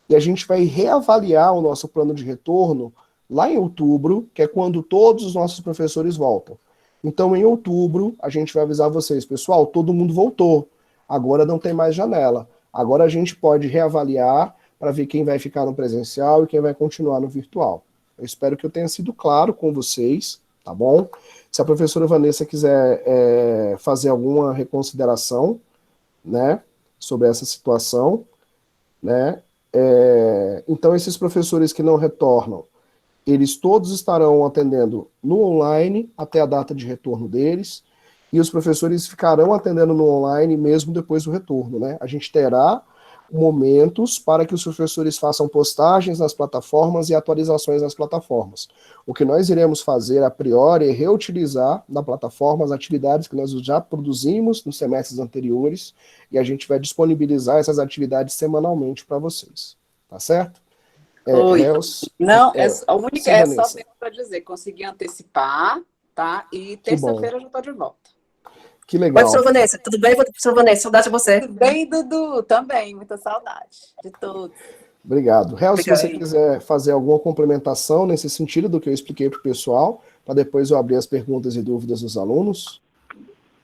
E a gente vai reavaliar o nosso plano de retorno lá em outubro, que é quando todos os nossos professores voltam. Então, em outubro, a gente vai avisar vocês, pessoal, todo mundo voltou, agora não tem mais janela. Agora a gente pode reavaliar para ver quem vai ficar no presencial e quem vai continuar no virtual. Eu espero que eu tenha sido claro com vocês, tá bom? Se a professora Vanessa quiser fazer alguma reconsideração, né, sobre essa situação, né, então esses professores que não retornam, eles todos estarão atendendo no online até a data de retorno deles, e os professores ficarão atendendo no online mesmo depois do retorno, né? A gente terá momentos para que os professores façam postagens nas plataformas e atualizações nas plataformas. O que nós iremos fazer a priori é reutilizar na plataforma as atividades que nós já produzimos nos semestres anteriores, e a gente vai disponibilizar essas atividades semanalmente para vocês, tá certo? Oi. Não, a única é só para dizer, consegui antecipar, tá? E terça-feira eu já estou de volta. Que legal. Oi, professora Vanessa, tudo bem, professora Vanessa? Saudade de você. Tudo bem, Dudu? Também, muita saudade de todos. Obrigado. Real, se você quiser fazer alguma complementação nesse sentido do que eu expliquei para o pessoal, para depois eu abrir as perguntas e dúvidas dos alunos.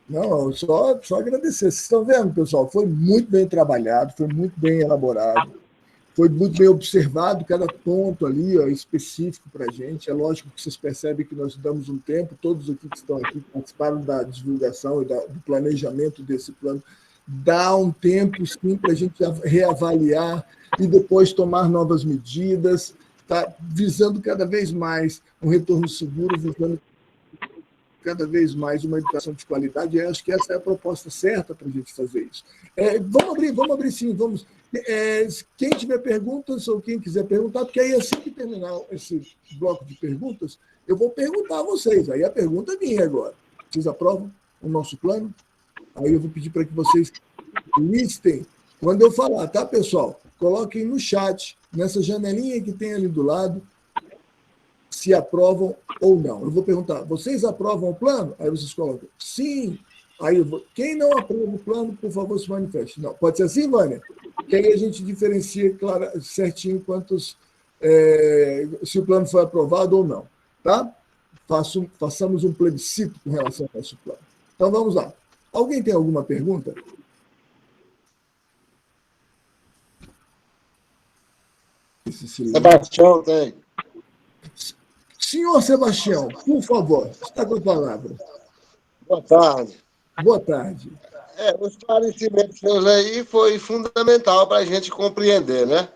Não, só agradecer. Vocês estão vendo, pessoal? Foi muito bem trabalhado, foi muito bem elaborado. Foi muito bem observado cada ponto ali, ó, específico para a gente. É lógico que vocês percebem que nós damos um tempo, todos aqui que estão aqui participaram da divulgação e do planejamento desse plano. Dá um tempo, sim, para a gente reavaliar e depois tomar novas medidas, tá? Visando cada vez mais um retorno seguro, visando cada vez mais uma educação de qualidade. Eu acho que essa é a proposta certa para a gente fazer isso. Vamos abrir sim, vamos. Quem tiver perguntas ou quem quiser perguntar, porque aí assim que terminar esse bloco de perguntas, eu vou perguntar a vocês. Aí a pergunta é minha agora. Vocês aprovam o nosso plano? Aí eu vou pedir para que vocês listem. Quando eu falar, tá, pessoal? Coloquem no chat, nessa janelinha que tem ali do lado, se aprovam ou não. Eu vou perguntar, vocês aprovam o plano? Aí vocês colocam, sim. Aí quem não aprova o plano, por favor, se manifeste. Não, pode ser assim, Vânia? Que aí a gente diferencia certinho se o plano foi aprovado ou não. Tá? Façamos um plebiscito com relação a esse plano. Então, vamos lá. Alguém tem alguma pergunta? Sebastião tem. Senhor Sebastião, por favor, está com a palavra. Boa tarde. Boa tarde. O esclarecimento seus aí foi fundamental para a gente compreender, né?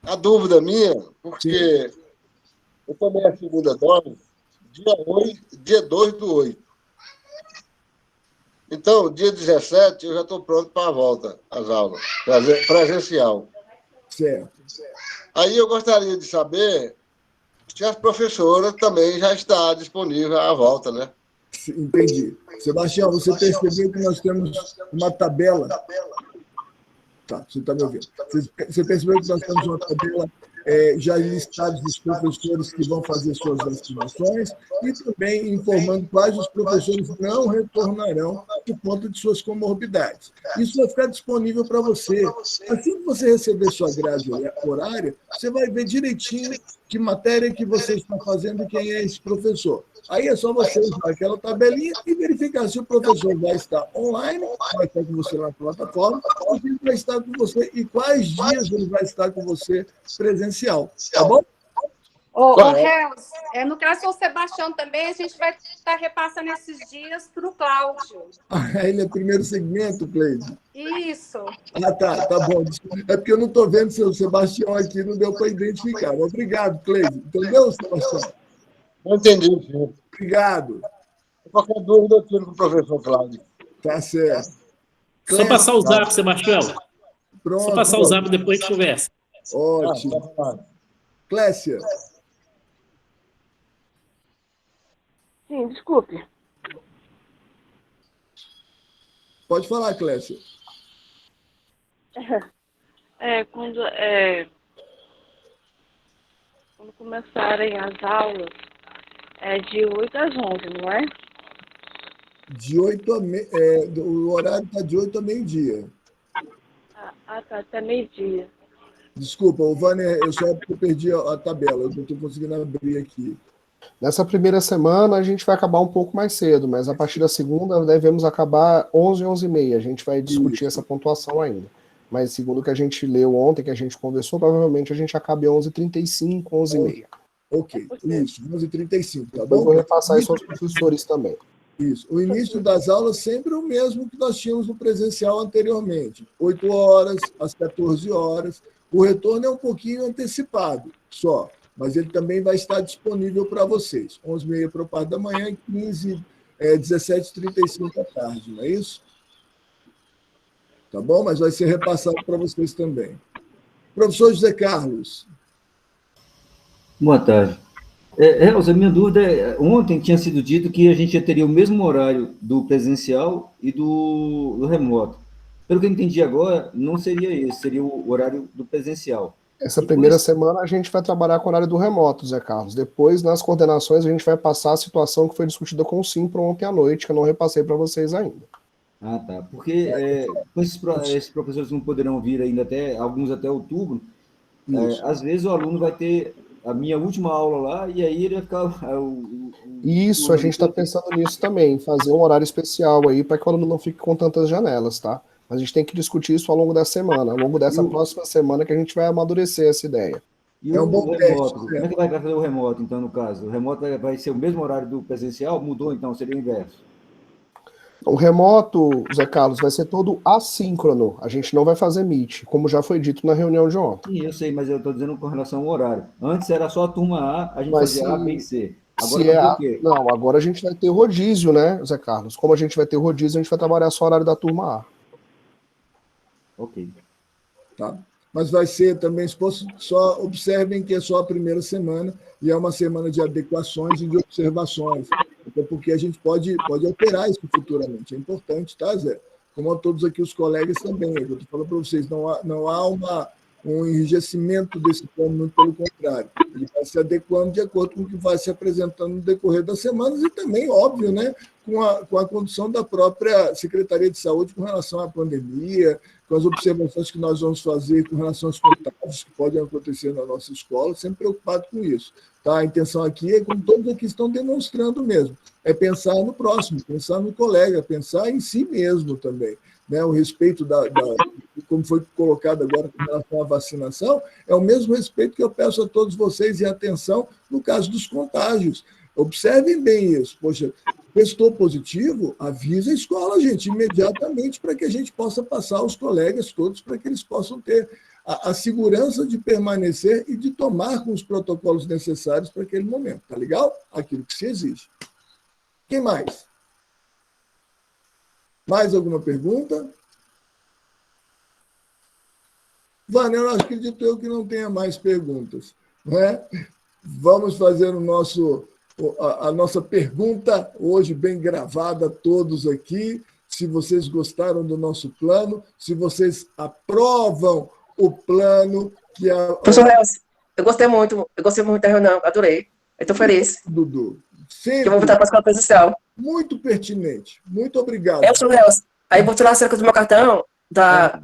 A dúvida minha, porque eu tomei a segunda dose dia 2/8. Então, dia 17, eu já estou pronto para a volta às aulas, presencial. Certo. Aí eu gostaria de saber se as professoras também já está disponível à volta, né? Entendi. Sebastião, você percebeu que nós temos uma tabela. Tá, você está me ouvindo. Você percebeu que nós temos uma tabela já listados os professores que vão fazer suas vacinações e também informando quais os professores não retornarão por conta de suas comorbidades. Isso vai ficar disponível para você. Assim que você receber sua grade horária, você vai ver direitinho que matéria que você está fazendo e quem é esse professor. Aí é só você usar aquela tabelinha e verificar se o professor vai estar online, vai estar com você na plataforma, ou se ele vai estar com você e quais dias ele vai estar com você presencial. Tá bom? Ô, Reus, no caso, o Sebastião também, a gente vai estar repassando esses dias para o Cláudio. Ele é primeiro segmento, Cleide? Isso. Tá bom. É porque eu não estou vendo seu Sebastião aqui, não deu para identificar. Obrigado, Cleide. Entendeu, Sebastião? Eu entendi, sim. Obrigado. Qualquer dúvida, eu tiro com o professor Cláudio. Tá certo. Só passar o zap, Sebastião. Pronto. Só passar o zap, depois a gente conversa. Ótimo. Clécia. Sim, desculpe. Pode falar, Clécia. Quando começarem as aulas, é de 8 às 11, não é? De 8 o horário está de 8 a meio-dia. Tá, até meio-dia. Desculpa, Vânia, eu só perdi a tabela, eu não estou conseguindo abrir aqui. Nessa primeira semana, a gente vai acabar um pouco mais cedo, mas a partir da segunda devemos acabar 11, 11h30. A gente vai discutir essa pontuação ainda. Mas segundo o que a gente leu ontem, que a gente conversou, provavelmente a gente acabe 11h35, 11h30. Ok, isso, 11h35, tá Depois bom? vou repassar isso aos professores também. Isso. O início das aulas sempre é o mesmo que nós tínhamos no presencial anteriormente. 8 horas, às 14 horas. O retorno é um pouquinho antecipado, só. Mas ele também vai estar disponível para vocês. 11h30 para a parte da manhã e 17h35 à tarde, não é isso? Tá bom? Mas vai ser repassado para vocês também. Professor José Carlos. Boa tarde. Elza, minha dúvida é, ontem tinha sido dito que a gente já teria o mesmo horário do presencial e do remoto. Pelo que eu entendi agora, não seria esse, seria o horário do presencial. Essa primeira semana a gente vai trabalhar com o horário do remoto, Zé Carlos. Depois, nas coordenações, a gente vai passar a situação que foi discutida com o Simpro ontem à noite, que eu não repassei para vocês ainda. Ah, tá. Porque esses professores não poderão vir ainda alguns até outubro, às vezes o aluno vai ter a minha última aula lá e aí ele vai ficar... Isso, a gente está pensando nisso também, fazer um horário especial aí para que o aluno não fique com tantas janelas, tá? Mas a gente tem que discutir isso ao longo da semana, ao longo dessa próxima semana que a gente vai amadurecer essa ideia. E o remoto, como é que vai fazer o remoto, então, no caso? O remoto vai ser o mesmo horário do presencial? Mudou, então, seria o inverso? O remoto, Zé Carlos, vai ser todo assíncrono. A gente não vai fazer meet, como já foi dito na reunião de ontem. Sim, eu sei, mas eu estou dizendo com relação ao horário. Antes era só a turma A, a gente fazia A, B e C. Agora não, agora a gente vai ter rodízio, né, Zé Carlos? Como a gente vai ter rodízio, a gente vai trabalhar só o horário da turma A. Ok. Tá? Mas vai ser também exposto, só observem que é só a primeira semana e é uma semana de adequações e de observações, até porque a gente pode alterar isso futuramente, é importante, tá, Zé? Como a todos aqui os colegas também, eu estou falando para vocês, não há um enrijecimento desse plano, muito pelo contrário, ele vai se adequando de acordo com o que vai se apresentando no decorrer das semanas e também, óbvio, né, com a condução da própria Secretaria de Saúde com relação à pandemia, com as observações que nós vamos fazer com relação aos contágios que podem acontecer na nossa escola, sempre preocupado com isso. Tá? A intenção aqui é, como todos aqui estão demonstrando mesmo, é pensar no próximo, pensar no colega, pensar em si mesmo também. Né? O respeito como foi colocado agora com relação à vacinação, é o mesmo respeito que eu peço a todos vocês e atenção no caso dos contágios. Observem bem isso. Poxa, testou positivo, avisa a escola, gente, imediatamente, para que a gente possa passar aos colegas todos, para que eles possam ter a segurança de permanecer e de tomar com os protocolos necessários para aquele momento. Tá legal? Aquilo que se exige. Quem mais? Mais alguma pergunta? Vânia, eu acredito eu que não tenha mais perguntas. Não é? Vamos fazer a nossa pergunta, hoje bem gravada, todos aqui, se vocês gostaram do nosso plano, se vocês aprovam o plano que a... Professor Nelson, eu gostei muito da reunião, adorei. Eu estou feliz. Dudu, sempre. Eu vou voltar para a escola presencial. Muito pertinente. Muito obrigado. Professor Nelson, aí vou tirar a cerca do meu cartão, da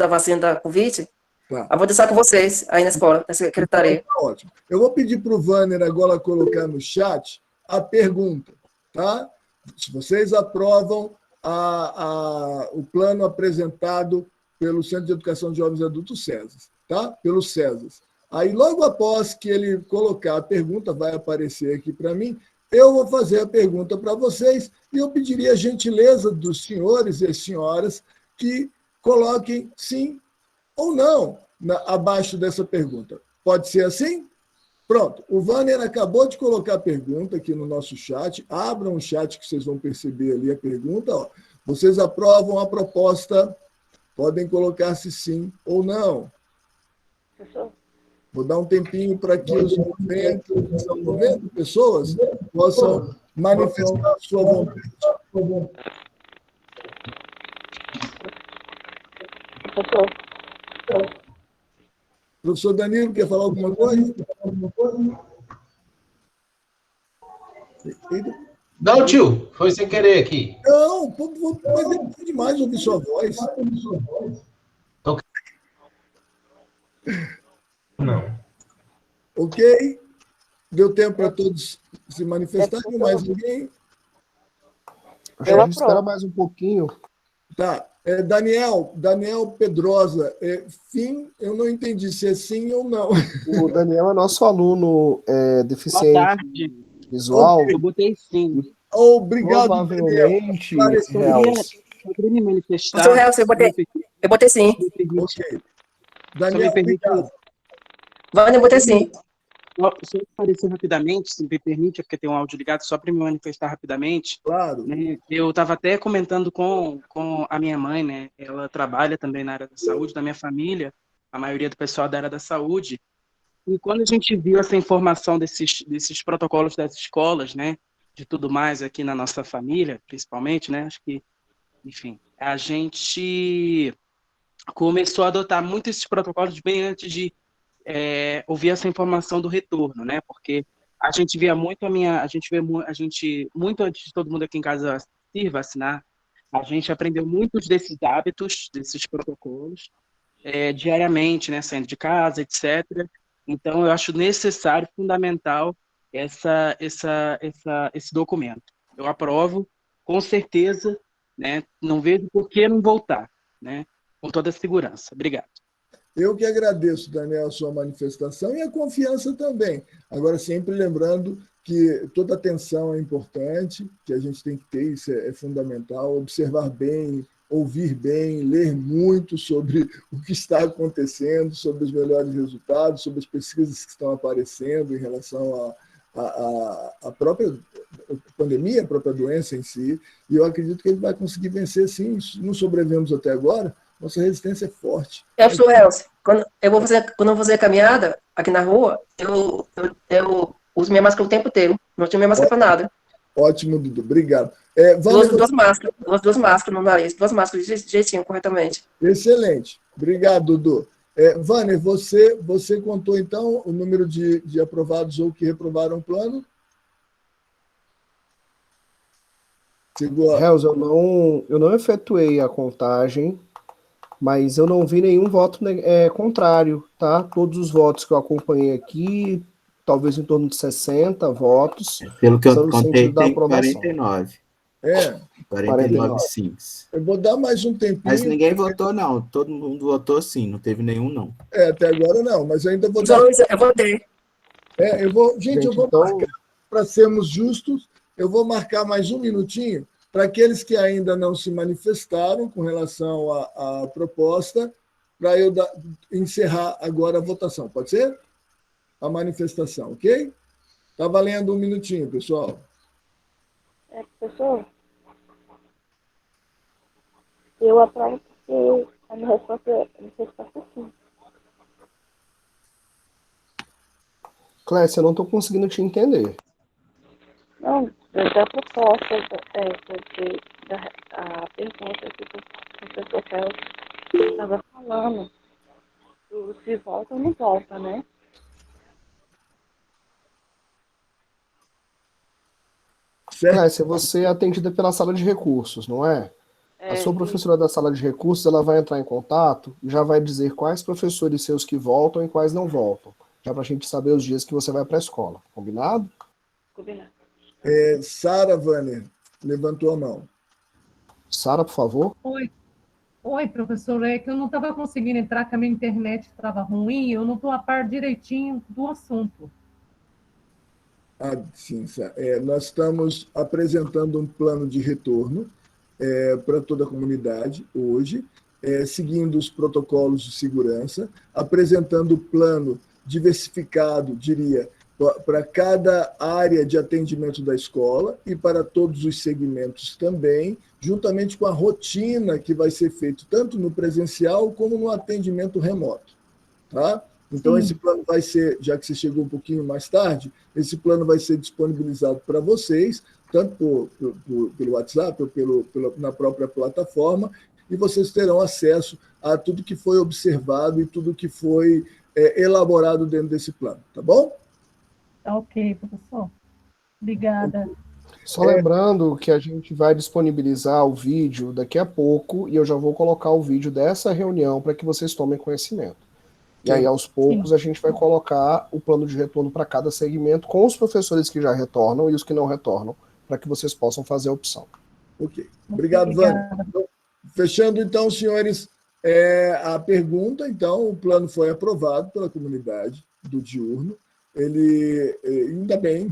vacina da Covid. Tá. Eu vou deixar com vocês aí na escola, na secretaria. Tá ótimo. Eu vou pedir para o Vâner agora colocar no chat a pergunta, tá? Se vocês aprovam o plano apresentado pelo Centro de Educação de Jovens e Adultos César, tá? Pelo César. Aí, logo após que ele colocar a pergunta, vai aparecer aqui para mim, eu vou fazer a pergunta para vocês e eu pediria a gentileza dos senhores e senhoras que coloquem sim ou não abaixo dessa pergunta. Pode ser assim? Pronto. O Vanner acabou de colocar a pergunta aqui no nosso chat. Abram o chat que vocês vão perceber ali a pergunta. Ó. Vocês aprovam a proposta? Podem colocar se sim ou não. Vou dar um tempinho para que os 90 pessoas possam manifestar a sua vontade. Professor Danilo, quer falar alguma coisa? Não, tio, foi sem querer aqui. Não, mas é demais ouvir sua voz. Ok. Não. Ok? Deu tempo para todos se manifestarem, mais ninguém? A gente espera mais um pouquinho. Tá. Daniel Pedrosa, fim, eu não entendi se é sim ou não. O Daniel é nosso aluno deficiente Boa tarde. visual. Eu botei sim. Obrigado, provavelmente. Eu queria me manifestar. Professor Helson, eu botei sim. Ok. Daniel, obrigado. Vânia, eu botei sim. Se eu aparecer rapidamente, se me permite, porque tem um áudio ligado, só para me manifestar rapidamente. Claro. Né, eu estava até comentando com a minha mãe, né? Ela trabalha também na área da saúde, da minha família, a maioria do pessoal da área da saúde. E quando a gente viu essa informação desses protocolos das escolas, né? De tudo mais aqui na nossa família, principalmente, né? Acho que, enfim, a gente começou a adotar muito esses protocolos bem antes de ouvir essa informação do retorno, né? Porque a gente via muito muito antes de todo mundo aqui em casa se vacinar, a gente aprendeu muitos desses hábitos, desses protocolos, diariamente, né? Saindo de casa, etc. Então, eu acho necessário, fundamental, esse documento. Eu aprovo, com certeza, né? Não vejo por que não voltar, né? Com toda a segurança. Obrigado. Eu que agradeço, Daniel, a sua manifestação e a confiança também. Agora, sempre lembrando que toda atenção é importante, que a gente tem que ter, isso é fundamental, observar bem, ouvir bem, ler muito sobre o que está acontecendo, sobre os melhores resultados, sobre as pesquisas que estão aparecendo em relação à própria pandemia, a própria doença em si, e eu acredito que ele vai conseguir vencer, sim. Não sobrevivemos até agora, nossa resistência é forte. Professor Helson, quando eu vou fazer caminhada aqui na rua, eu uso minha máscara o tempo inteiro. Não tinha minha máscara para nada. Ótimo, Dudu. Obrigado. Duas máscaras no nariz, 2 máscaras jeitinho, corretamente. Excelente. Obrigado, Dudu. Vânia, você contou, então, o número de aprovados ou que reprovaram o plano? Helson, eu não efetuei a contagem, mas eu não vi nenhum voto contrário, tá? Todos os votos que eu acompanhei aqui, talvez em torno de 60 votos. Pelo que eu contei, tem 49. 49 sims. Eu vou dar mais um tempinho. Mas ninguém votou, não. Todo mundo votou sim, não teve nenhum, não. Até agora não, mas eu ainda vou dar... Eu votei. Gente, eu vou marcar, para sermos justos, eu vou marcar mais um minutinho para aqueles que ainda não se manifestaram com relação à proposta, para eu encerrar agora a votação. Pode ser? A manifestação, ok? Está valendo um minutinho, pessoal. Professor, eu aprovo porque a minha resposta é sim. Clécia, eu não estou conseguindo te entender. Não, da proposta, a pergunta que o professor Helson estava falando, se volta ou não volta, né? Clécia, você é atendida pela sala de recursos, não é? A sua professora da sala de recursos, ela vai entrar em contato e já vai dizer quais professores seus que voltam e quais não voltam, já para a gente saber os dias que você vai para a escola. Combinado? Combinado. Sara Vanner levantou a mão. Sara, por favor. Oi. Oi, professor, é que eu não estava conseguindo entrar, que a minha internet estava ruim, eu não estou a par direitinho do assunto. Sim, nós estamos apresentando um plano de retorno para toda a comunidade hoje, seguindo os protocolos de segurança, apresentando o plano diversificado, diria, para cada área de atendimento da escola e para todos os segmentos também, juntamente com a rotina que vai ser feito tanto no presencial como no atendimento remoto. Tá? Então, esse plano vai ser, já que você chegou um pouquinho mais tarde, esse plano vai ser disponibilizado para vocês, tanto pelo WhatsApp ou na própria plataforma, e vocês terão acesso a tudo que foi observado e tudo que foi elaborado dentro desse plano, tá bom? Ok, professor. Obrigada. Só lembrando que a gente vai disponibilizar o vídeo daqui a pouco e eu já vou colocar o vídeo dessa reunião para que vocês tomem conhecimento. E aí, aos poucos, a gente vai colocar o plano de retorno para cada segmento com os professores que já retornam e os que não retornam, para que vocês possam fazer a opção. Ok. Obrigado, Vânia. Fechando, então, senhores, a pergunta, então, o plano foi aprovado pela comunidade do diurno. Ele, ainda bem,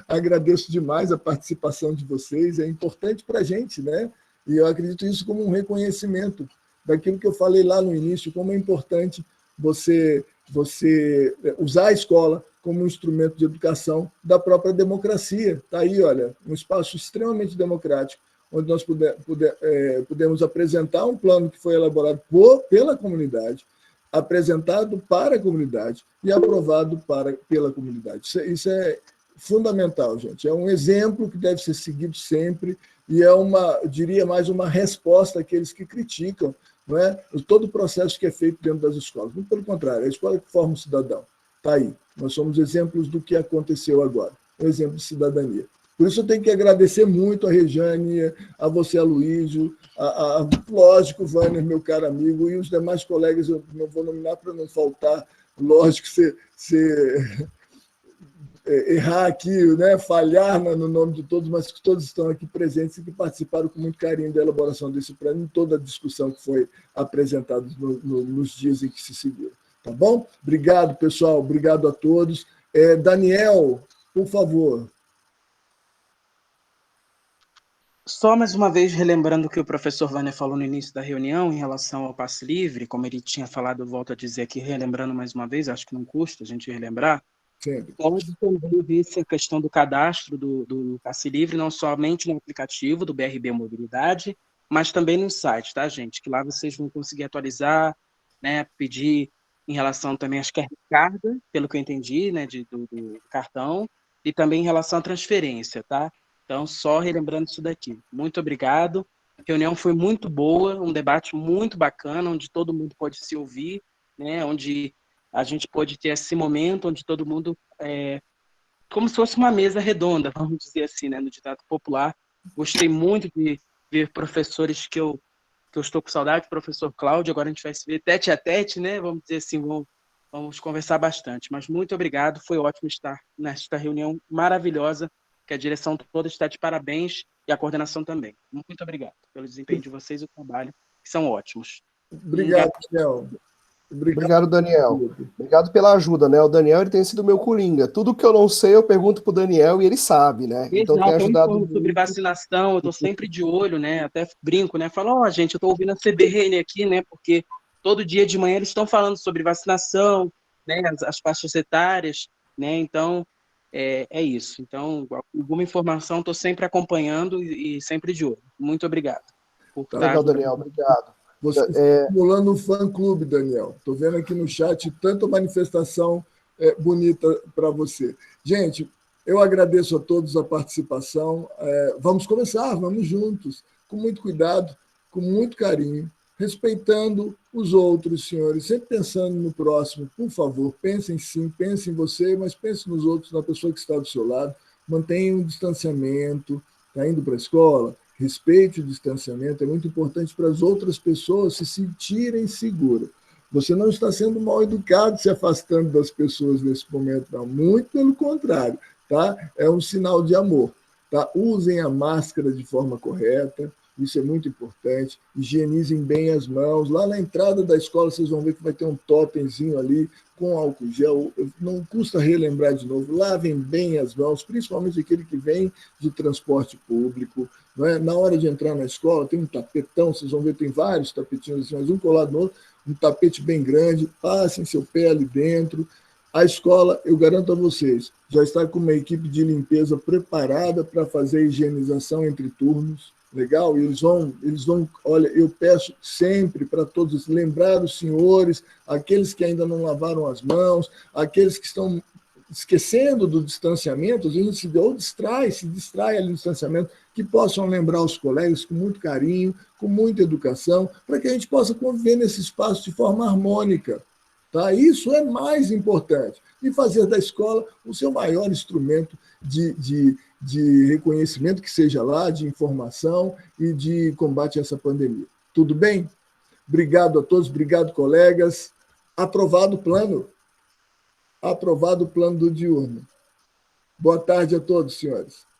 agradeço demais a participação de vocês, é importante para a gente, né? E eu acredito isso como um reconhecimento daquilo que eu falei lá no início, como é importante você usar a escola como um instrumento de educação da própria democracia. Está aí, olha, um espaço extremamente democrático, onde nós pudemos apresentar um plano que foi elaborado pela comunidade, apresentado para a comunidade e aprovado pela comunidade. Isso é fundamental, gente. É um exemplo que deve ser seguido sempre e é diria mais, uma resposta àqueles que criticam, não é? Todo o processo que é feito dentro das escolas. Muito pelo contrário, é a escola que forma o cidadão. Está aí. Nós somos exemplos do que aconteceu agora. Um exemplo de cidadania. Por isso eu tenho que agradecer muito a Rejane, a você, Aloysio, lógico, Vânia, meu caro amigo, e os demais colegas, eu não vou nominar para não faltar, lógico, você errar aqui, né, falhar no nome de todos, mas que todos estão aqui presentes e que participaram com muito carinho da elaboração desse plano, em toda a discussão que foi apresentada nos dias em que se seguiram. Tá bom? Obrigado, pessoal. Obrigado a todos. Daniel, por favor. Só mais uma vez, relembrando o que o professor Vânia falou no início da reunião em relação ao passe livre, como ele tinha falado, eu volto a dizer aqui, relembrando mais uma vez, acho que não custa a gente relembrar, pode também ver a questão do cadastro do passe livre, não somente no aplicativo do BRB Mobilidade, mas também no site, tá, gente? Que lá vocês vão conseguir atualizar, né, pedir em relação também, acho que é recarga, pelo que eu entendi, né, do cartão, e também em relação à transferência, tá? Então, só relembrando isso daqui. Muito obrigado. A reunião foi muito boa, um debate muito bacana, onde todo mundo pode se ouvir, né, onde a gente pode ter esse momento onde todo mundo, como se fosse uma mesa redonda, vamos dizer assim, né, no ditado popular. Gostei muito de ver professores que eu estou com saudade, o professor Cláudio, agora a gente vai se ver tete a tete, né, vamos dizer assim, vamos conversar bastante. Mas muito obrigado, foi ótimo estar nesta reunião maravilhosa, que a direção toda está de parabéns e a coordenação também. Muito obrigado pelo desempenho de vocês e o trabalho, que são ótimos. Obrigado, Daniel. Obrigado, Daniel. Obrigado pela ajuda, né? O Daniel ele tem sido meu coringa. Tudo que eu não sei, eu pergunto para o Daniel e ele sabe, né? Então tem ajudado muito. Sobre vacinação, eu estou sempre de olho, né? Até brinco, né? Falo, gente, eu estou ouvindo a CBN aqui, né? Porque todo dia de manhã eles estão falando sobre vacinação, né? As faixas etárias, né? Então, é isso. Então, alguma informação, estou sempre acompanhando e sempre de olho. Muito obrigado. Legal, Daniel. Obrigado. Você está estimulando um fã-clube, Daniel. Estou vendo aqui no chat tanta manifestação bonita para você. Gente, eu agradeço a todos a participação. Vamos começar, vamos juntos, com muito cuidado, com muito carinho, respeitando os outros, senhores, sempre pensando no próximo. Por favor, pensem sim, pensem em você, mas pensem nos outros, na pessoa que está do seu lado. Mantenham um distanciamento, está indo para a escola, respeite o distanciamento, é muito importante para as outras pessoas se sentirem seguras. Você não está sendo mal educado se afastando das pessoas nesse momento, não. Muito pelo contrário, tá? É um sinal de amor. Tá? Usem a máscara de forma correta, isso é muito importante. Higienizem bem as mãos. Lá na entrada da escola, vocês vão ver que vai ter um totemzinho ali com álcool gel. Não custa relembrar de novo. Lavem bem as mãos, principalmente aquele que vem de transporte público. Não é? Na hora de entrar na escola, tem um tapetão, vocês vão ver, tem vários tapetinhos assim, mas um colado no outro, um tapete bem grande, passem seu pé ali dentro. A escola, eu garanto a vocês, já está com uma equipe de limpeza preparada para fazer a higienização entre turnos, legal? E eles vão, olha, eu peço sempre para todos lembrar os senhores, aqueles que ainda não lavaram as mãos, aqueles que estão esquecendo do distanciamento, a gente se distrai ali no distanciamento, que possam lembrar os colegas com muito carinho, com muita educação, para que a gente possa conviver nesse espaço de forma harmônica. Tá? Isso é mais importante. E fazer da escola o seu maior instrumento de reconhecimento, que seja lá, de informação e de combate a essa pandemia. Tudo bem? Obrigado a todos, obrigado, colegas. Aprovado o plano. Aprovado o plano do diurno. Boa tarde a todos, senhores.